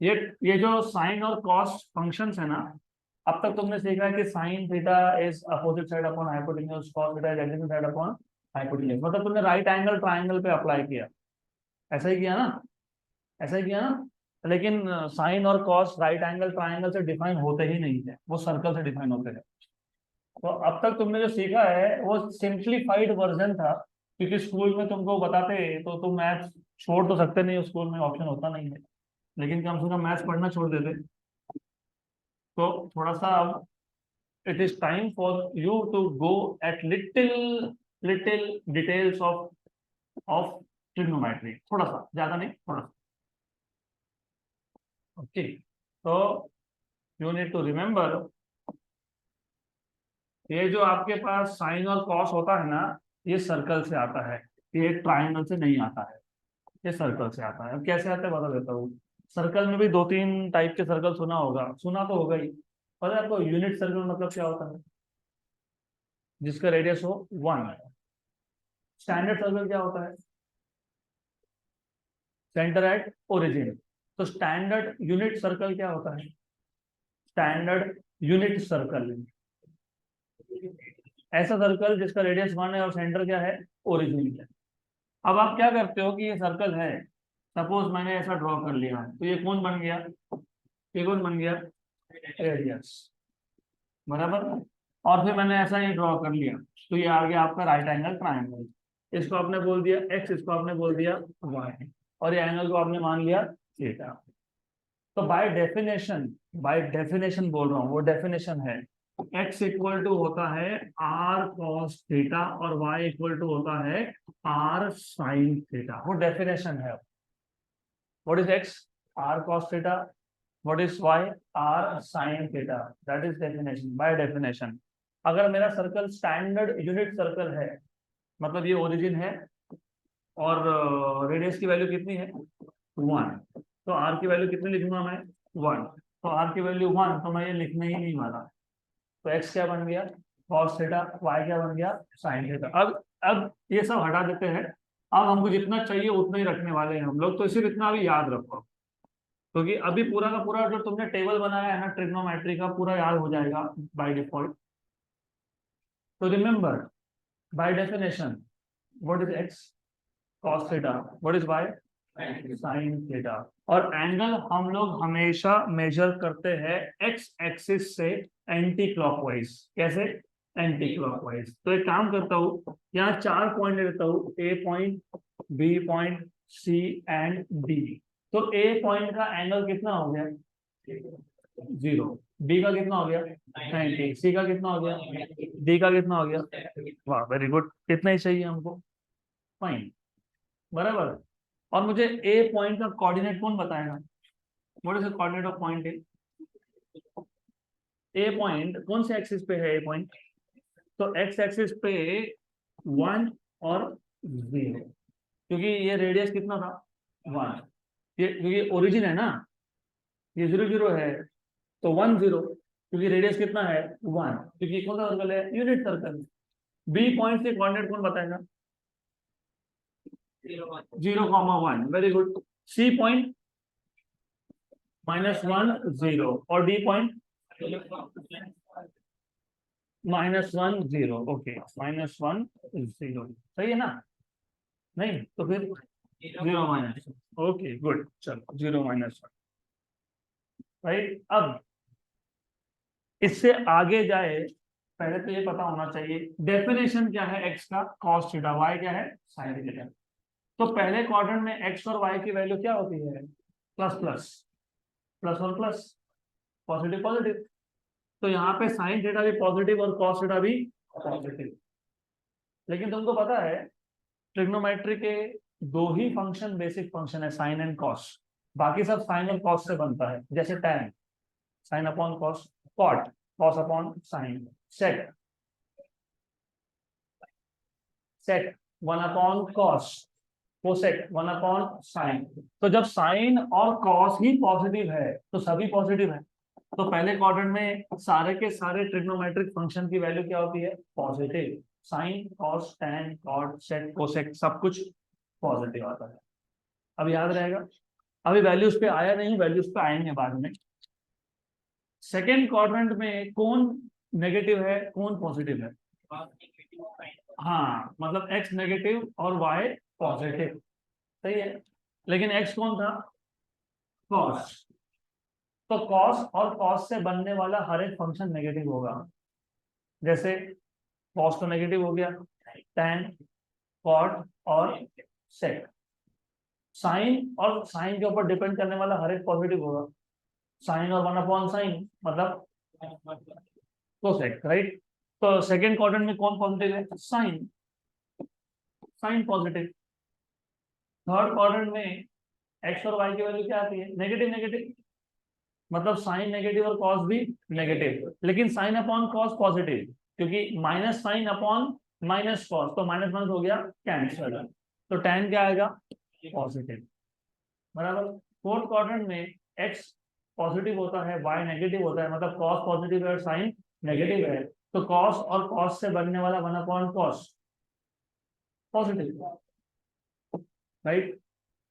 ये जो साइन और कॉस फंक्शंस है ना, अब तक तुमने सीखा है कि sine theta is opposite side upon hypotenuse, cos theta is adjacent side upon hypotenuse, मतलब तुमने राइट एंगल ट्राइंगल पे अप्लाई किया, ऐसा ही किया ना, ऐसा ही किया ना। लेकिन साइन और कॉस राइट एंगल ट्राइंगल से डिफाइन होते ही नहीं है, वो सर्कल से डिफाइन होते हैं। तो अब तक तुमने जो सीखा है वो सिंप्लीफाइड वर्जन था, क्योंकि स्कूल में तुमको बताते तो तुम मैथ्स छोड़ तो सकते नहीं, स्कूल में ऑप्शन होता नहीं है, लेकिन कम से कम मैथ्स पढ़ना छोड़ देते। तो थोड़ा सा अब it is time for you to go at little little details of trigonometry, थोड़ा सा, ज्यादा नहीं, थोड़ा सा। ओके, तो यू नीड टू रिमेम्बर, ये जो आपके पास साइन और कॉस होता है ना, ये सर्कल से आता है, ये ट्राइंगल से नहीं आता है, ये सर्कल से आता है। अब कैसे आता है बता देता हूँ। सर्कल में भी 2-3 टाइप के सर्कल सुना होगा, सुना तो होगा ही। पता है आपको यूनिट सर्कल मतलब क्या होता है? जिसका रेडियस हो 1। स्टैंडर्ड सर्कल क्या होता है? Centre at origin. तो स्टैंडर्ड यूनिट सर्कल क्या होता है? स्टैंडर्ड यूनिट सर्कल, ऐसा सर्कल जिसका रेडियस 1 है और सेंटर क्या है? ओरिजिन है। अब आप क्या करते हो कि ये सर्कल है, सपोज मैंने ऐसा ड्रॉ कर लिया, तो ये कौन बन गया? ये कौन बन गया? रेडियस, बराबर। और फिर मैंने ऐसा ही ड्रॉ कर लिया, तो ये आ गया आपका राइट एंगल ट्राइंगल। इसको आपने बोल दिया एक्स, इसको आपने बोल दिया वाई, और ये एंगल को आपने मान लिया थीटा। तो बाय डेफिनेशन बोल रहा हूँ, वो डेफिनेशन है, x इक्वल टू होता है r cos थीटा और y इक्वल टू होता है r sin थीटा, वो डेफिनेशन है। What is x? r cos theta. What is y? r sin theta. That is definition, by definition. अगर मेरा सर्कल स्टैंडर्ड यूनिट सर्कल है, मतलब ये ओरिजिन है और रेडियस की वैल्यू कितनी है? 1, तो r की वैल्यू कितनी लिखूंगा मैं? 1। तो r की वैल्यू 1, तो मैं ये लिखने ही नहीं वाला। तो x क्या बन गया? cos theta. y क्या बन गया? sin theta. अब ये सब हटा देते हैं, अब हमको जितना चाहिए उतना ही रखने वाले हैं हम लोग, तो सिर्फ इतना भी याद रखो, क्योंकि अभी पूरा का पूरा जो तुमने टेबल बनाया है ना ट्रिग्नोमेट्री का, पूरा याद हो जाएगा बाय डिफॉल्ट। तो remember, by definition, what is x? cos theta. What is y? sin theta. और एंगल हम लोग हमेशा मेजर करते हैं एक्स एक्सिस से एंटी क्लॉकवाइज। कैसे? Anti clockwise. तो एक काम करता हूँ, यहाँ 4 पॉइंट लेता हूँ, A point, B point, C and D. तो ए पॉइंट का एंगल कितना हो गया? 0। बी का कितना हो गया? 90। सी का कितना हो गया? डी का कितना हो गया? वाह, वेरी गुड, कितना ही चाहिए हमको? फाइन, बराबर। और मुझे ए पॉइंट का कोऑर्डिनेट कौन बताएगा? What is the coordinate of point A? A point कौन से एक्सिस पे है? ए पॉइंट तो एक्स एक्सिस पे 1 और 0, क्योंकि ये रेडियस कितना था? 1। ये क्योंकि ओरिजिन है ना, ये 0 0 है, तो 1 0, क्योंकि रेडियस कितना है? 1, क्योंकि कौन सा सर्कल है? Unit circle. बी पॉइंट से कोऑर्डिनेट कौन बताएगा? 0,1, वेरी गुड। सी पॉइंट -1 0, और डी पॉइंट -1 0। ओके, -1 0, सही है ना? नहीं तो फिर 0 माइनस, ओके गुड, चलो 0 माइनस 1, राइट। अब इससे आगे जाए, पहले तो ये पता होना चाहिए डेफिनेशन क्या है एक्स का, कॉस थीटा, वाई क्या है, साइन थीटा। तो पहले क्वाड्रेंट में एक्स और वाई की वैल्यू क्या होती है, प्लस प्लस, प्लस और प्लस, पॉजिटिव पॉजिटिव। तो यहाँ पे साइन थीटा भी पॉजिटिव और कॉस थीटा भी पॉजिटिव। लेकिन तुमको पता है ट्रिग्नोमेट्री के दो ही फंक्शन बेसिक फंक्शन है, साइन एंड कॉस। बाकी सब साइन और कॉस से बनता है, जैसे tan, sine upon cos, cot, cos upon sine, sec, sec 1 upon cos, cosec 1 upon sine. तो जब साइन और कॉस ही पॉजिटिव है तो सभी पॉजिटिव है। तो पहले क्वाड्रेंट में सारे के सारे ट्रिग्नोमेट्रिक फंक्शन की वैल्यू क्या होती है, positive. Sine, cos, tan, cot, sec, cosec सब कुछ पॉजिटिव आता है। अब याद रहेगा। अभी वैल्यूज पे आया नहीं, वैल्यूज पे आएंगे बाद में। सेकेंड क्वाड्रेंट में कौन नेगेटिव है, कौन पॉजिटिव है, हाँ मतलब एक्स नेगेटिव और वाई पॉजिटिव, सही है। लेकिन एक्स कौन था, कॉस। तो कॉस और कॉस से बनने वाला हर एक फंक्शन नेगेटिव होगा। जैसे कॉस तो नेगेटिव हो गया, टैन, कॉट और सेक। साइन और साइन के ऊपर डिपेंड करने वाला हर एक पॉजिटिव होगा, साइन और 1 अपॉन साइन मतलब कोसेक, राइट। तो सेकेंड क्वाड्रेंट में कौन पॉजिटिव है, sine, sine positive. Third quadrant में एक्स और वाई की वैल्यू क्या आती है, नेगेटिव नेगेटिव, मतलब साइन नेगेटिव और कॉस भी नेगेटिव। लेकिन साइन अपॉन कॉस पॉजिटिव, क्योंकि minus sine upon minus cos, तो माइनस माइनस हो गया कैंसिल। तो टैन क्या आएगा, पॉजिटिव, बराबर। फोर्थ क्वाड्रेंट में एक्स पॉजिटिव होता है, वाई नेगेटिव होता है, मतलब कॉस पॉजिटिव है और साइन नेगेटिव है। तो कॉस और कॉस से बनने वाला 1 upon cos positive, right,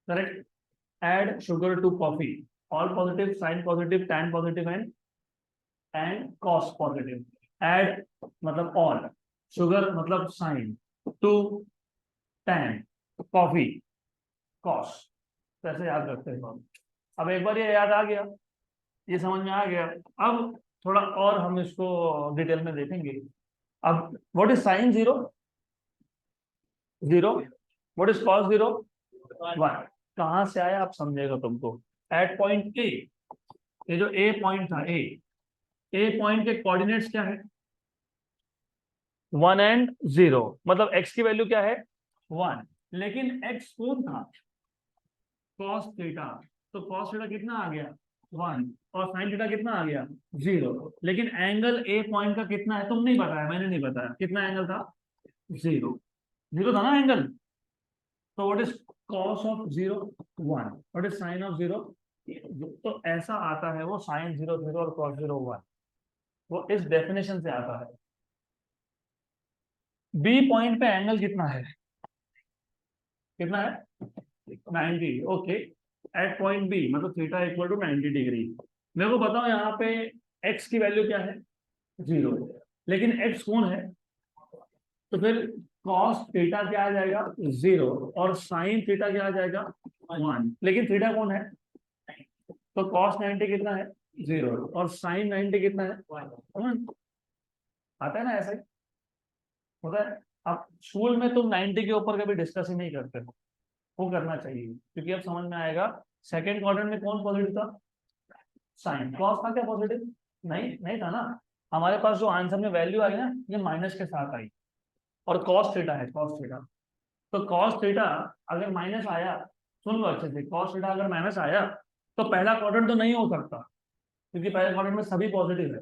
correct. Add sugar to coffee, all positive, sin positive, tan positive and cos positive। Add मतलब all, sugar मतलब sin, to tan, coffee cos। तो ऐसे याद रखते हैं। अब एक बार ये याद आ गया, ये समझ में आ गया। अब थोड़ा और हम इसको डिटेल में देखेंगे। अब what is sine zero, zero, what is cos zero, 1। कहां से आया आप समझेगा तुमको। एट पॉइंट ए, ये जो ए पॉइंट था, ए पॉइंट के कोऑर्डिनेट्स क्या है, 1 एंड 0, मतलब एक्स की वैल्यू क्या है 1। लेकिन एक्स कौन था, कॉस थीटा। तो कॉस थीटा कितना आ गया 1, और साइन थीटा कितना आ गया 0। लेकिन एंगल ए पॉइंट का कितना है तुम नहीं बताया, मैंने नहीं बताया, कितना एंगल था 0, 0 था ना एंगल। तो what is cos of 0, 1, what is sine of 0। तो ऐसा आता है वो साइन 0 0 और कॉस 0 1, वो इस डेफिनेशन से आता है। बी पॉइंट पे एंगल कितना है, कितना है 90, ओके। एट पॉइंट बी मतलब थीटा इक्वल टू 90 डिग्री। मेरे को बताओ यहाँ पे एक्स की वैल्यू क्या है 0, लेकिन एक्स कौन है, तो फिर कॉस थीटा क्या आ जाएगा 0 और साइन थीटा क्या आ जाएगा 1। लेकिन थीटा कौन है, तो कॉस 90 कितना है 0 और साइन 90 कितना है 1। आता है ना, ऐसा ही होता है। अब स्कूल में तुम 90 के ऊपर कभी डिस्कस ही नहीं करते हो, वो करना चाहिए, क्योंकि अब समझ में आएगा। सेकंड क्वाड्रेंट में कौन पॉजिटिव था, साइन। कॉस था क्या पॉजिटिव, नहीं नहीं था ना। हमारे पास जो आंसर में वैल्यू आई ना, ये माइनस के साथ आई, और कॉस थीटा है, कॉस थीटा। तो कॉस थीटा अगर माइनस आया, सुन लो अच्छे से, कॉस थीटा अगर माइनस आया तो पहला क्वाड्रेंट तो नहीं हो सकता, क्योंकि पहले क्वाड्रेंट में सभी पॉजिटिव है।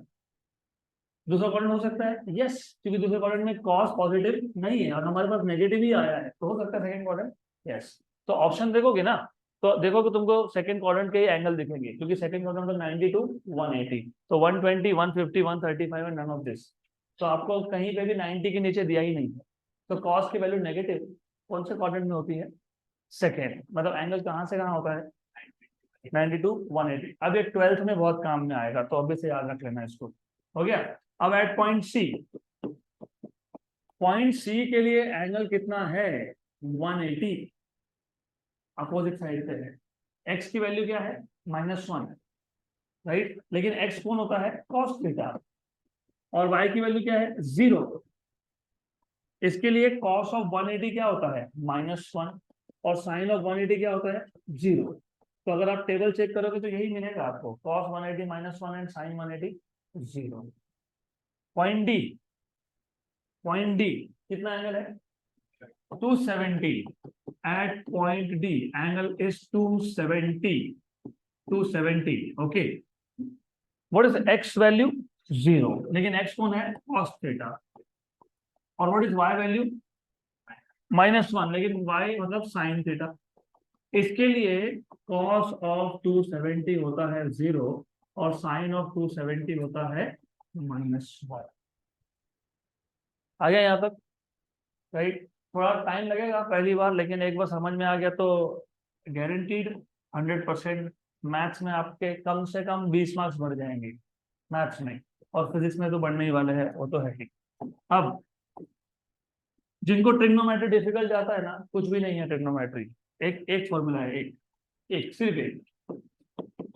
दूसरा क्वाड्रेंट हो सकता है, यस, क्योंकि दूसरे क्वाड्रेंट में कॉस पॉजिटिव नहीं है और हमारे पास नेगेटिव ही आया है, तो हो सकता है सेकंड क्वाड्रेंट, यस। तो ऑप्शन देखोगे ना, तो देखोगे तुमको सेकंड क्वाड्रेंट के ही एंगल दिखेंगे, क्योंकि सेकंड क्वाड्रेंट में 90 टू 180, तो 120, 150, 135 एंड नन ऑफ दिस। तो आपको कहीं पे भी 90 के नीचे दिया ही नहीं है। तो कॉस की वैल्यू नेगेटिव कौन से क्वाड्रेंट में होती है, सेकेंड। मतलब एंगल कहाँ से कहाँ होता है 90 टू 180। अब ये 12th में बहुत काम में आएगा, तो अभी से याद रख लेना इसको, हो गया। अब at point C, point C के लिए एंगल कितना है 180, अपोजिट साइड पे है। एक्स की वैल्यू क्या है, -1, राइट, लेकिन एक्स कौन होता है, कॉस थीटा, और वाई की वैल्यू क्या है, 0। इसके लिए कॉस ऑफ 180 क्या होता है, -1, और साइन ऑफ 180 क्या होता है, 0। तो अगर आप टेबल चेक करोगे तो यही मिलेगा आपको, cos 180 -1 and sine 180 0। Point D, point D कितना एंगल है, 270। At point D angle is 270, okay. What is X value, 0, लेकिन एक्स कौन है, कॉस थीटा। और व्हाट इज वाई वैल्यू, -1, लेकिन वाई मतलब साइन थीटा। इसके लिए cos ऑफ 270 होता है 0, और साइन ऑफ 270 होता है -1। आ गया यहाँ तक, राइट। थोड़ा टाइम लगेगा पहली बार, लेकिन एक बार समझ में आ गया तो गारंटीड 100% मैथ्स में आपके कम से कम 20 मार्क्स बढ़ जाएंगे मैथ्स में, और फिजिक्स में तो बढ़ने ही वाले हैं, वो तो है ही। अब जिनको ट्रिग्नोमेट्री डिफिकल्ट जाता है ना, कुछ भी नहीं है ट्रिग्नोमेट्री, एक एक फॉर्मूला है, एक एक सिर्फ एक,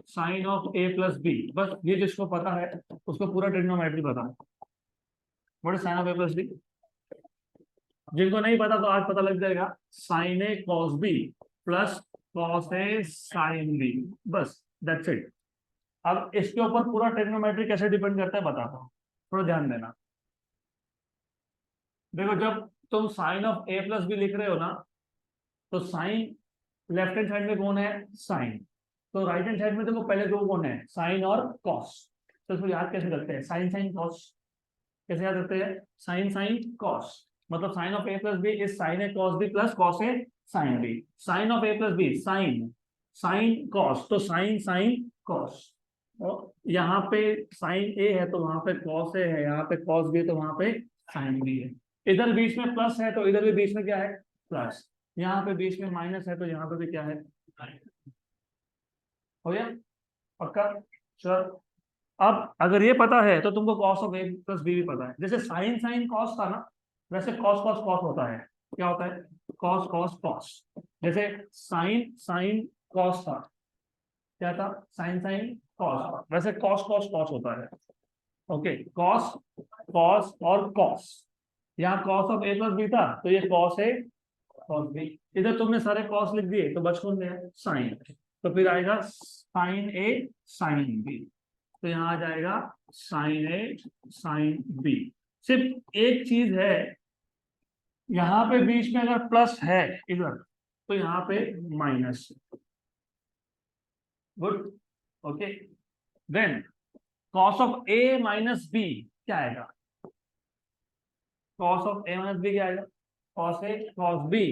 sine of a plus B, बस ये जिसको पता है उसको पूरा ट्रिग्नोमेट्री पता है। What is sine of a plus B, जिनको नहीं पता तो आज पता लग जाएगा, sine A cos B plus cos A sine B, बस दैट्स इट। अब इसके ऊपर पूरा ट्रिग्नोमेट्री कैसे डिपेंड करता है बताता हूँ, थोड़ा ध्यान देना। देखो, जब तुम sine of a plus B लिख रहे हो ना, तो साइन लेफ्ट हैंड साइड में कौन है, साइन, तो राइट हैंड साइड में देखो पहले दो कौन है, साइन और कॉस। तो इसको याद कैसे करते हैं, साइन साइन कॉस, कैसे याद करते हैं, साइन साइन कॉस, मतलब sine of a plus B is sine A cos B plus cos A sine B. Sine of a plus B sine, sine cos, तो साइन साइन कॉस, और यहाँ पे साइन ए है तो वहां पे कॉस ए है, यहाँ पे कॉस बी है तो वहां पे साइन बी है। इधर बीच में प्लस है तो इधर भी बीच में क्या है, प्लस, यहाँ पे बीच में माइनस है तो यहाँ पे भी क्या है, हो गया, पक्का, श्योर। अब अगर ये पता है तो तुमको cos of A plus B भी पता है। जैसे साइन साइन कॉस था ना, वैसे कॉस कॉस कॉस होता है, क्या होता है, कॉस कॉस कॉस। जैसे साइन साइन कॉस था, क्या था, साइन साइन कॉस, वैसे कॉस कॉस कॉस होता है, ओके। कॉस कॉस और कॉस, यहाँ cos of A plus B था तो ये कॉस ए कॉस बी। इधर तुमने सारे कॉस लिख दिए तो बच कौन गया, साइन, तो फिर आएगा साइन ए साइन बी, तो यहाँ आ जाएगा साइन ए साइन बी। सिर्फ एक चीज है, यहाँ पे बीच में अगर प्लस है इधर तो यहाँ पे minus, good, okay. Then cos of A minus B क्या आएगा, cos of A minus B क्या आएगा, cos A cos B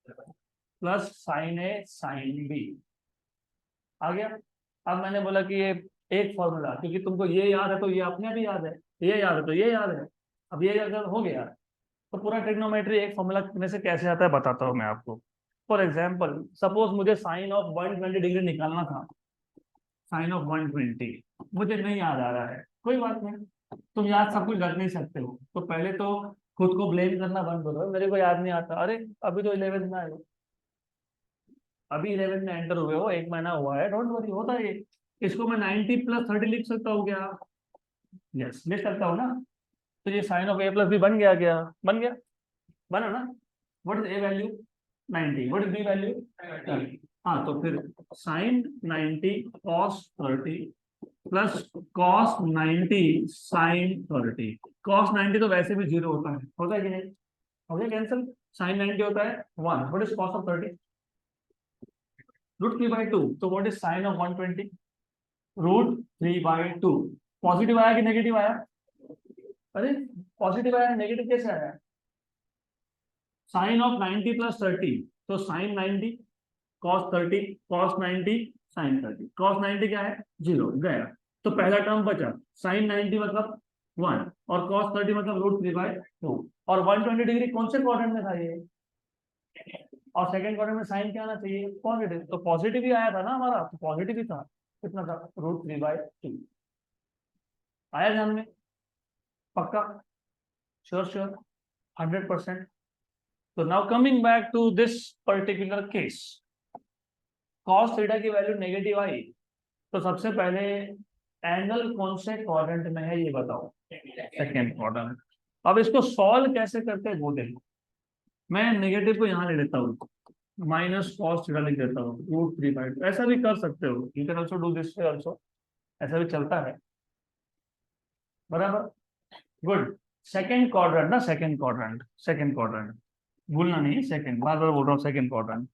plus sine A sine B, आ गया। अब मैंने बोला कि ये एक फॉर्मूला, क्योंकि तुमको ये याद है तो ये अपने भी याद है, ये याद है तो ये याद है। अब ये अगर हो गया तो पूरा ट्रिग्नोमेट्री एक फॉर्मूला में से कैसे आता है बताता हूँ मैं आपको। फॉर एग्जाम्पल, सपोज मुझे साइन ऑफ 120 डिग्री निकालना था, साइन ऑफ 120 मुझे नहीं याद आ रहा है, कोई बात नहीं, तुम याद सब कुछ रख नहीं सकते हो, तो पहले तो खुद को ब्लेम करना बंद करो, मेरे को याद नहीं आता, अरे अभी तो 11th में आए हो, अभी 11th में एंटर हुए हो, एक महीना हुआ है, डोंट वरी, होता है ये। इसको मैं 90 + 30 लिख सकता हूँ क्या, यस लिख सकता हूँ ना। तो ये sine of a plus B बन गया, क्या बन गया, बना ना। What is a value, 90, what is b value 30। हाँ, तो फिर sine 90 cos 30 plus cos 90 sine 30। cos 90 तो वैसे भी 0 होता है कि नहीं, हो गया कैंसिल। साइन 90 होता है 1, व्हाट इज cos ऑफ 30, √3/2। तो what is sine of 120, √3/2। Positive आया कि नेगेटिव आया, अरे पॉजिटिव आया, नेगेटिव कैसे आया, साइन ऑफ 90 + 30, तो sine 90 cos 30 cos 90 sine 30, cos 90 क्या है, 0 गया, तो पहला टर्म बचा, साइन 90 मतलब 1 और cos 30 मतलब √3/2। और 120 डिग्री कौन से क्वाड्रेंट में था ये, और सेकंड क्वाड्रेंट में साइन क्या आना चाहिए, पॉजिटिव, तो पॉजिटिव ही आया था ना हमारा, तो पॉजिटिव ही था, कितना था, √3/2। आया ध्यान में, पक्का, sure sure, 100%। So now coming back to this particular case, cos theta की वैल्यू नेगेटिव आई, तो सबसे पहले एंगल कौन से क्वाड्रेंट में है ये बताओ, सेकेंड क्वाड्रेंट। अब इसको सॉल्व कैसे करते हैं वो देखो। मैं नेगेटिव को यहाँ ले लेता हूँ, माइनस कॉस थीटा लिख देता हूँ √3/2। ऐसा भी कर सकते हो, you can also do this way also, ऐसा भी चलता है, बराबर। गुड। सेकेंड क्वाड्रेंट ना, सेकेंड क्वाड्रेंट भूलना नहीं, सेकेंड, बार बार बोल रहा हूँ, सेकेंड क्वाड्रेंट।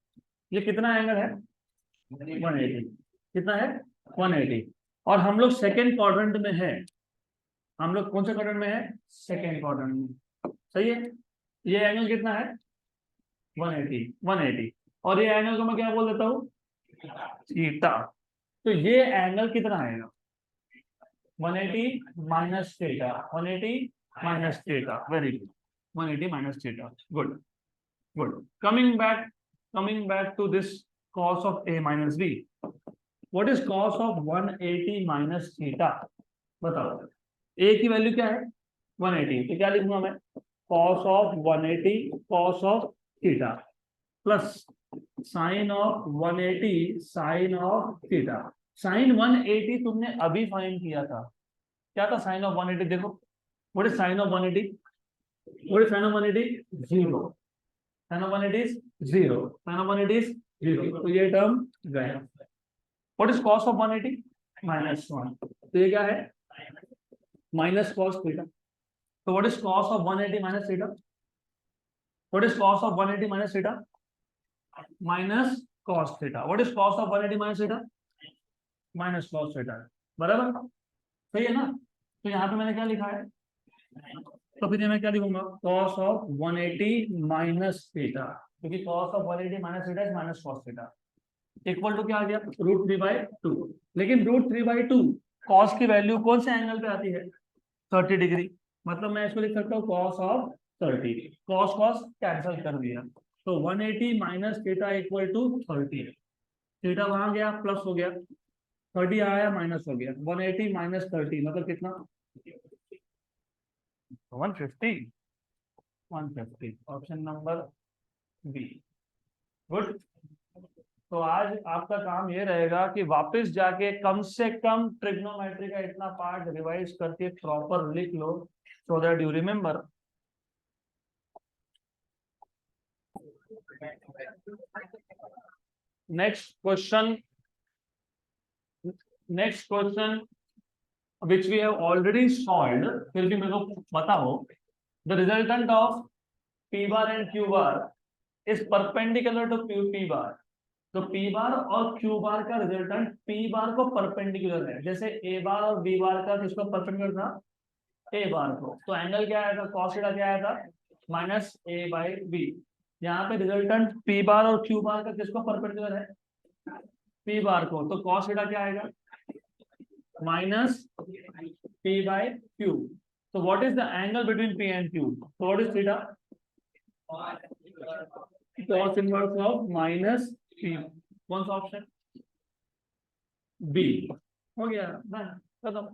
ये कितना एंगल है, 180। कितना है, 180। और हम लोग सेकेंड क्वाड्रेंट में है, हम लोग कौन से क्वाड्रेंट में है, सेकेंड क्वाड्रेंट में, सही है। ये एंगल कितना है, 180। और ये एंगल को मैं क्या बोल देता हूँ, थीटा। तो ये एंगल कितना आएगा, 180 minus theta, 180 minus theta, very good, 180 minus theta, good good. coming back to this cos of a minus b. What is cos of 180 minus theta? बताओ, a की वैल्यू क्या है, 180, तो क्या लिखूंगा मैं, cos of 180 cos of theta plus sine of 180 sine of theta. Sine 180 तुमने अभी फाइंड किया था, क्या था साइन ऑफ 180, देखो, what is sine of 180, what is sine of 180, 0, sine of 180 is 0, sine of 180 is 0, तो ये टर्म गया। व्हाट इज कॉस ऑफ 180, -1, तो ये क्या है, माइनस कॉस थीटा। तो what is cos of 180 minus theta, what is cos of 180 minus theta, minus cos theta. What is cos of 180 minus theta, minus cos theta, बराबर, सही है ना। तो यहाँ पे मैंने क्या लिखा है, तो फिर मैं क्या लिखूंगा, cos ऑफ 180 माइनस थीटा, क्योंकि cos of 180 minus theta is minus cos theta, equal to क्या आ गया, √3/2। लेकिन √3/2 cos की वैल्यू कौन से एंगल पे आती है, 30 डिग्री, मतलब मैं इसको लिख सकता हूँ cos ऑफ 30, cos कैंसिल कर दिया, तो 180 minus theta equal to 30, theta वहां गया प्लस हो गया, 30 आया माइनस हो गया, 180 माइनस 30 मतलब कितना, 150, ऑप्शन नंबर बी, गुड। तो आज आपका काम ये रहेगा कि वापस जाके कम से कम ट्रिग्नोमेट्री का इतना पार्ट रिवाइज करके प्रॉपर लिख लो, so that you remember. Next question which we have already solved, फिर भी मेरे को बताओ, the resultant of p bar and q bar is perpendicular to p bar। तो p बार और q बार का रिजल्टेंट p बार को परपेंडिकुलर है, जैसे a बार और b बार का किसको परपेंडिकुलर था, a बार को, तो एंगल क्या आया था, cos थीटा क्या आया था, -a/b। यहाँ पे रिजल्टेंट p बार और q बार का किसको परपेंडिकुलर है, p बार को, तो cos थीटा क्या आएगा, -p/q। So what is the angle between p and q? So what is theta? Cos inverse of -p। कौन सा ऑप्शन, बी, हो गया, खत्म।